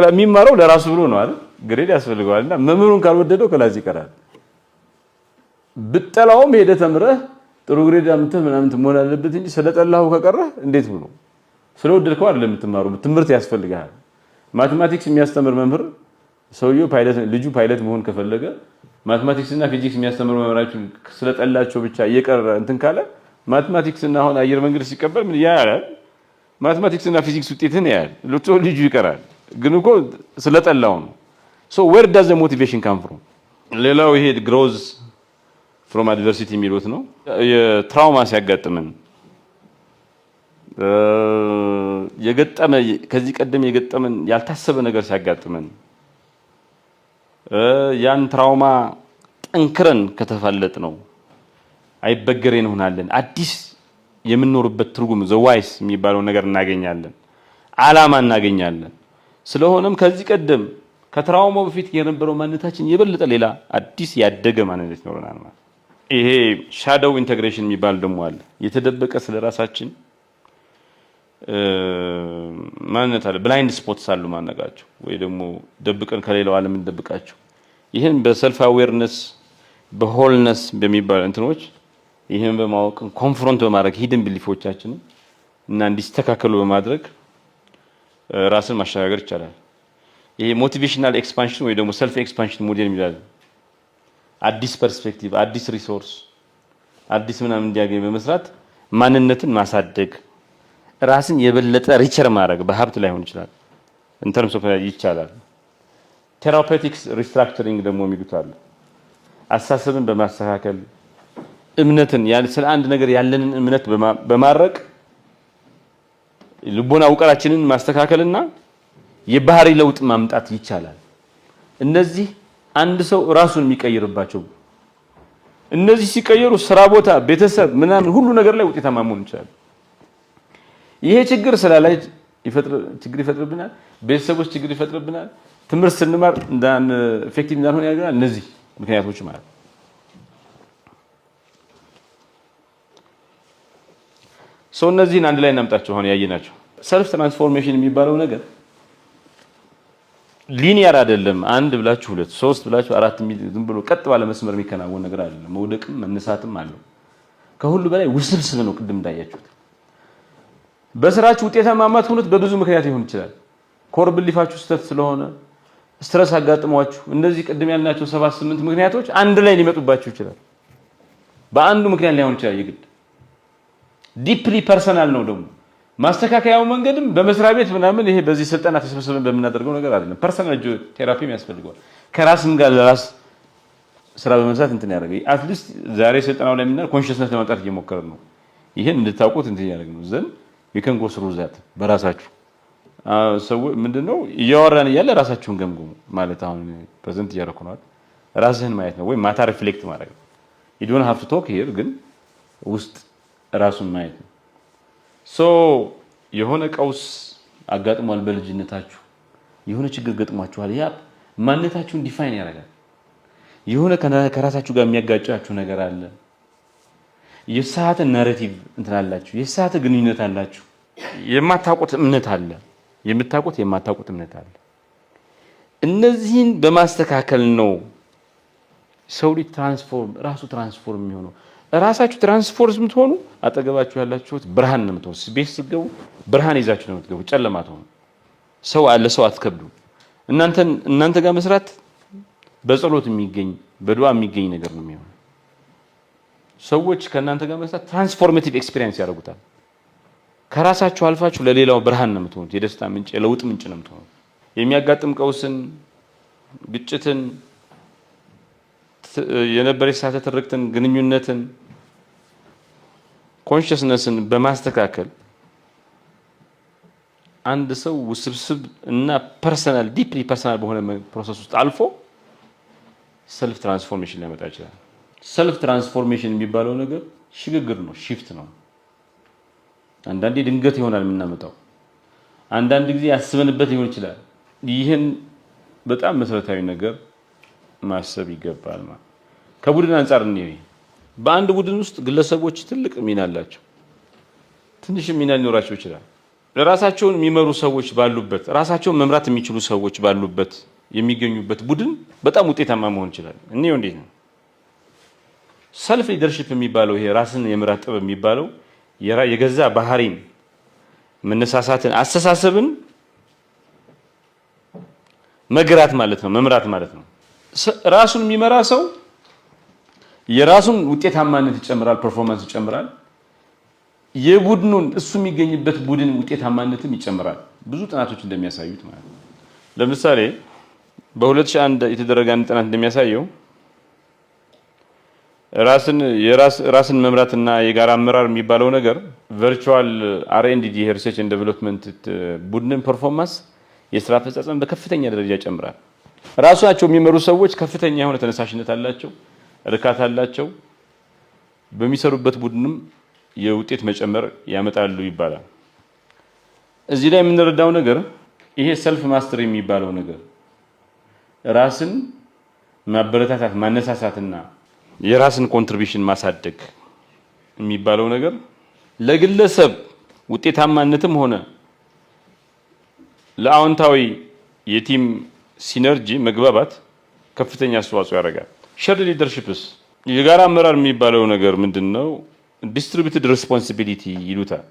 Speaker 1: የሚማረው ለራሱ ብሎ ነው አይደል? ግሬድ ያስፈልገዋልና መምህሩን ካልወደደው ክላስ ይቀራል። ብጠላውም ሄደህ ተምረህ ጥሩ ግሬድ አምጥተህ ምናምን ትሞላ አለበት እንጂ ስለጠላሁ ከቀረህ እንዴት ብሎ ስለወደድከው አይደለም የምትማረው። ትምህርት ያስፈልጋል። ማቴማቲክስ የሚያስተምር መምህር ሰውየው ልጁ ፓይለት መሆን ከፈለገ ማቴማቲክስ እና ፊዚክስ የሚያስተምሩ መምህራችን ስለጠላቸው ብቻ እየቀረ እንትን ካለ ማቴማቲክስ እና አሁን አየር መንገድ ሲቀበል ምን ያያል? ማቴማቲክስ እና ፊዚክስ ውጤትን ያያል። ልጁ ይቀራል። ግን እኮ ስለጠላው ነው። ሶ where does the motivation come from? ሌላው ይሄ grows from adversity የሚሉት ነው። የትራውማ ሲያጋጥመን ከዚህ ቀደም የገጠመን ያልታሰበ ነገር ሲያጋጥመን ያን ትራውማ ጠንክረን ከተፋለጥ ነው አይበገሬ እንሆናለን። አዲስ የምንኖርበት ትርጉም ዘዋይስ የሚባለው ነገር እናገኛለን። ዓላማ እናገኛለን። ስለሆነም ከዚህ ቀደም ከትራውማው በፊት የነበረው ማንነታችን የበለጠ ሌላ አዲስ ያደገ ማንነት ይኖረናል ማለት። ይሄ ሻዶው ኢንተግሬሽን የሚባል ደግሞ አለ። የተደበቀ ስለራሳችን ማንነት አለ። ብላይንድ ስፖትስ አሉ ማነቃቸው ወይ ደግሞ ደብቀን ከሌላው ዓለም እንደብቃቸው። ይሄን በሰልፍ አዌርነስ በሆልነስ በሚባል እንትኖች ይሄን በማወቅ ኮንፍሮንት በማድረግ ሂድን ቢሊፎቻችን እና እንዲስተካከሉ በማድረግ ራስን ማሻገር ይቻላል። ይሄ ሞቲቬሽናል ኤክስፓንሽን ወይ ደግሞ ሰልፍ ኤክስፓንሽን ሞዴል የሚላል አዲስ ፐርስፔክቲቭ፣ አዲስ ሪሶርስ፣ አዲስ ምናምን እንዲያገኝ በመስራት ማንነትን ማሳደግ ራስን የበለጠ ሪቸር ማድረግ በሀብት ላይሆን ይችላል ኢንተርምስ ኦፍ ይቻላል። ቴራፔቲክስ ሪስትራክቸሪንግ ደግሞ የሚሉት አለ። አሳሰብን በማስተካከል እምነትን ስለ አንድ ነገር ያለንን እምነት በማረቅ ልቦና ውቀራችንን ማስተካከልና የባህሪ ለውጥ ማምጣት ይቻላል። እነዚህ አንድ ሰው ራሱን የሚቀይርባቸው እነዚህ ሲቀየሩ ስራ ቦታ፣ ቤተሰብ ምናምን ሁሉ ነገር ላይ ውጤታማ መሆን ይችላል። ይሄ ችግር ስላላይ ችግር ይፈጥርብናል። ቤተሰቦች ችግር ይፈጥርብናል። ትምህርት ስንማር ኢፌክቲቭ እንዳልሆነ ያደርጋል። እነዚህ ምክንያቶች ማለት ሰው እነዚህን አንድ ላይ እናምጣቸው። አሁን ያየናቸው ሰልፍ ትራንስፎርሜሽን የሚባለው ነገር ሊኒየር አይደለም። አንድ ብላችሁ ሁለት ሶስት ብላችሁ አራት ዝም ብሎ ቀጥ ባለ መስመር የሚከናወን ነገር አይደለም። መውደቅም መነሳትም አለው። ከሁሉ በላይ ውስብስብ ነው። ቅድም እንዳያችሁት በስራችሁ ውጤታማ ማትሆኑት በብዙ ምክንያት ሊሆን ይችላል። ኮር ብሊፋችሁ ስተት ስለሆነ ስትረስ አጋጥሟችሁ እነዚህ ቅድም ያልናቸው 7-8 ምክንያቶች አንድ ላይ ሊመጡባችሁ ይችላል። በአንዱ ምክንያት ሊሆን ይችላል። ይግድ ዲፕሊ ፐርሰናል ነው ደግሞ ማስተካከያው መንገድም በመስሪያ ቤት ምናምን ይሄ በዚህ ስልጠና ተሰብስበን በምናደርገው ነገር አይደለም። ፐርሰናል ቴራፒም ያስፈልጋል። ከራስም ጋር ለራስ ስራ በመስራት እንትን ያደርጋል። አትሊስት ዛሬ ስልጠናው ላይ ምናል ኮንሺየስነስ ለማምጣት እየሞከርን ነው። ይሄን እንድታውቁት እንትን ያደርግ ነው ዘን you can go through that በራሳችሁ ሰው ምንድነው እያወራን እያለ ራሳችሁን ገምጉሙ ማለት አሁን ፕሬዘንት እያደረኩ ነው። ራስህን ማየት ነው ወይ ማታ ሪፍሌክት ማድረግ ነው። you don't have to talk here ግን ውስጥ ራሱን ማየት ነው። የሆነ ቀውስ አጋጥሟል በልጅነታችሁ የሆነ ችግር ገጥሟችኋል። ያ ማንነታችሁን ዲፋይን ያደርጋል። የሆነ ከራሳችሁ ጋር የሚያጋጫችሁ ነገር አለ። የሳተ ናሬቲቭ እንትላላችሁ፣ የሳተ ግንኙነት አላችሁ፣ የማታውቁት እምነት አለ፣ የምታውቁት የማታውቁት እምነት አለ። እነዚህን በማስተካከል ነው ሰው ልጅ ራሱ ትራንስፎርም የሚሆነው። ራሳችሁ ትራንስፎርም የምትሆኑ አጠገባችሁ ያላችሁት ብርሃን ነው የምትሆኑ። ቤት ስትገቡ ብርሃን ይዛችሁ ነው የምትገቡ። ጨለማ ትሆኑ ሰው አለ ሰው አትከብዱ። እናንተ ጋር መስራት በጸሎት የሚገኝ በዱዓ የሚገኝ ነገር ነው የሚሆነው። ሰዎች ከእናንተ ጋር መስራት ትራንስፎርሜቲቭ ኤክስፒሪየንስ ያደርጉታል። ከራሳችሁ አልፋችሁ ለሌላው ብርሃን ነው የምትሆኑት። የደስታ ምንጭ የለውጥ ምንጭ ነው የምትሆኑት። የሚያጋጥም ቀውስን፣ ግጭትን፣ የነበረ የሳተ ትርክትን፣ ግንኙነትን፣ ኮንሺየስነስን በማስተካከል አንድ ሰው ውስብስብ እና ፐርሰናል ዲፕሊ ፐርሰናል በሆነ ፕሮሰስ ውስጥ አልፎ ሰልፍ ትራንስፎርሜሽን ሊያመጣ ይችላል። ሰልፍ ትራንስፎርሜሽን የሚባለው ነገር ሽግግር ነው፣ ሺፍት ነው። አንዳንዴ ድንገት ይሆናል የምናመጣው፣ አንዳንድ ጊዜ ያስበንበት ሊሆን ይችላል። ይህን በጣም መሰረታዊ ነገር ማሰብ ይገባል ማለት ከቡድን አንፃር ነው። በአንድ ቡድን ውስጥ ግለሰቦች ትልቅ ሚና አላቸው፣ ትንሽ ሚና ሊኖራቸው ይችላል። ራሳቸውን የሚመሩ ሰዎች ባሉበት፣ ራሳቸውን መምራት የሚችሉ ሰዎች ባሉበት የሚገኙበት ቡድን በጣም ውጤታማ መሆን ይችላል። እንዴት ነው ሰልፍ ሊደርሺፕ የሚባለው ይሄ ራስን የመምራት ጥበብ የሚባለው የገዛ ባህሪን፣ መነሳሳትን፣ አስተሳሰብን መግራት ማለት ነው፣ መምራት ማለት ነው። ራሱን የሚመራ ሰው የራሱን ውጤታማነት ይጨምራል፣ ፐርፎርማንስ ይጨምራል። የቡድኑን እሱ የሚገኝበት ቡድን ውጤታማነትም ይጨምራል። ብዙ ጥናቶች እንደሚያሳዩት ማለት ነው። ለምሳሌ በ2001 የተደረገ አንድ ጥናት እንደሚያሳየው ራስን መምራትና የጋራ አመራር የሚባለው ነገር ቨርቹዋል R&D ሪሰርች ኤንድ ዴቨሎፕመንት ቡድንን ፐርፎርማንስ የስራ አፈጻጸም በከፍተኛ ደረጃ ይጨምራል። ራሳቸው የሚመሩ ሰዎች ከፍተኛ የሆነ ተነሳሽነት አላቸው፣ እርካታ አላቸው። በሚሰሩበት ቡድንም የውጤት መጨመር ያመጣሉ ይባላል። እዚህ ላይ የምንረዳው ነገር ይሄ ሰልፍ ማስተር የሚባለው ነገር ራስን ማበረታታት፣ ማነሳሳትና የራስን ኮንትሪቢዩሽን ማሳደግ የሚባለው ነገር ለግለሰብ ውጤታማነትም ሆነ ለአዎንታዊ የቲም ሲነርጂ መግባባት ከፍተኛ አስተዋጽኦ ያደርጋል። ሼርድ ሊደርሺፕስ የጋራ አመራር የሚባለው ነገር ምንድነው? ዲስትሪቢዩትድ ሪስፖንሲቢሊቲ ይሉታል።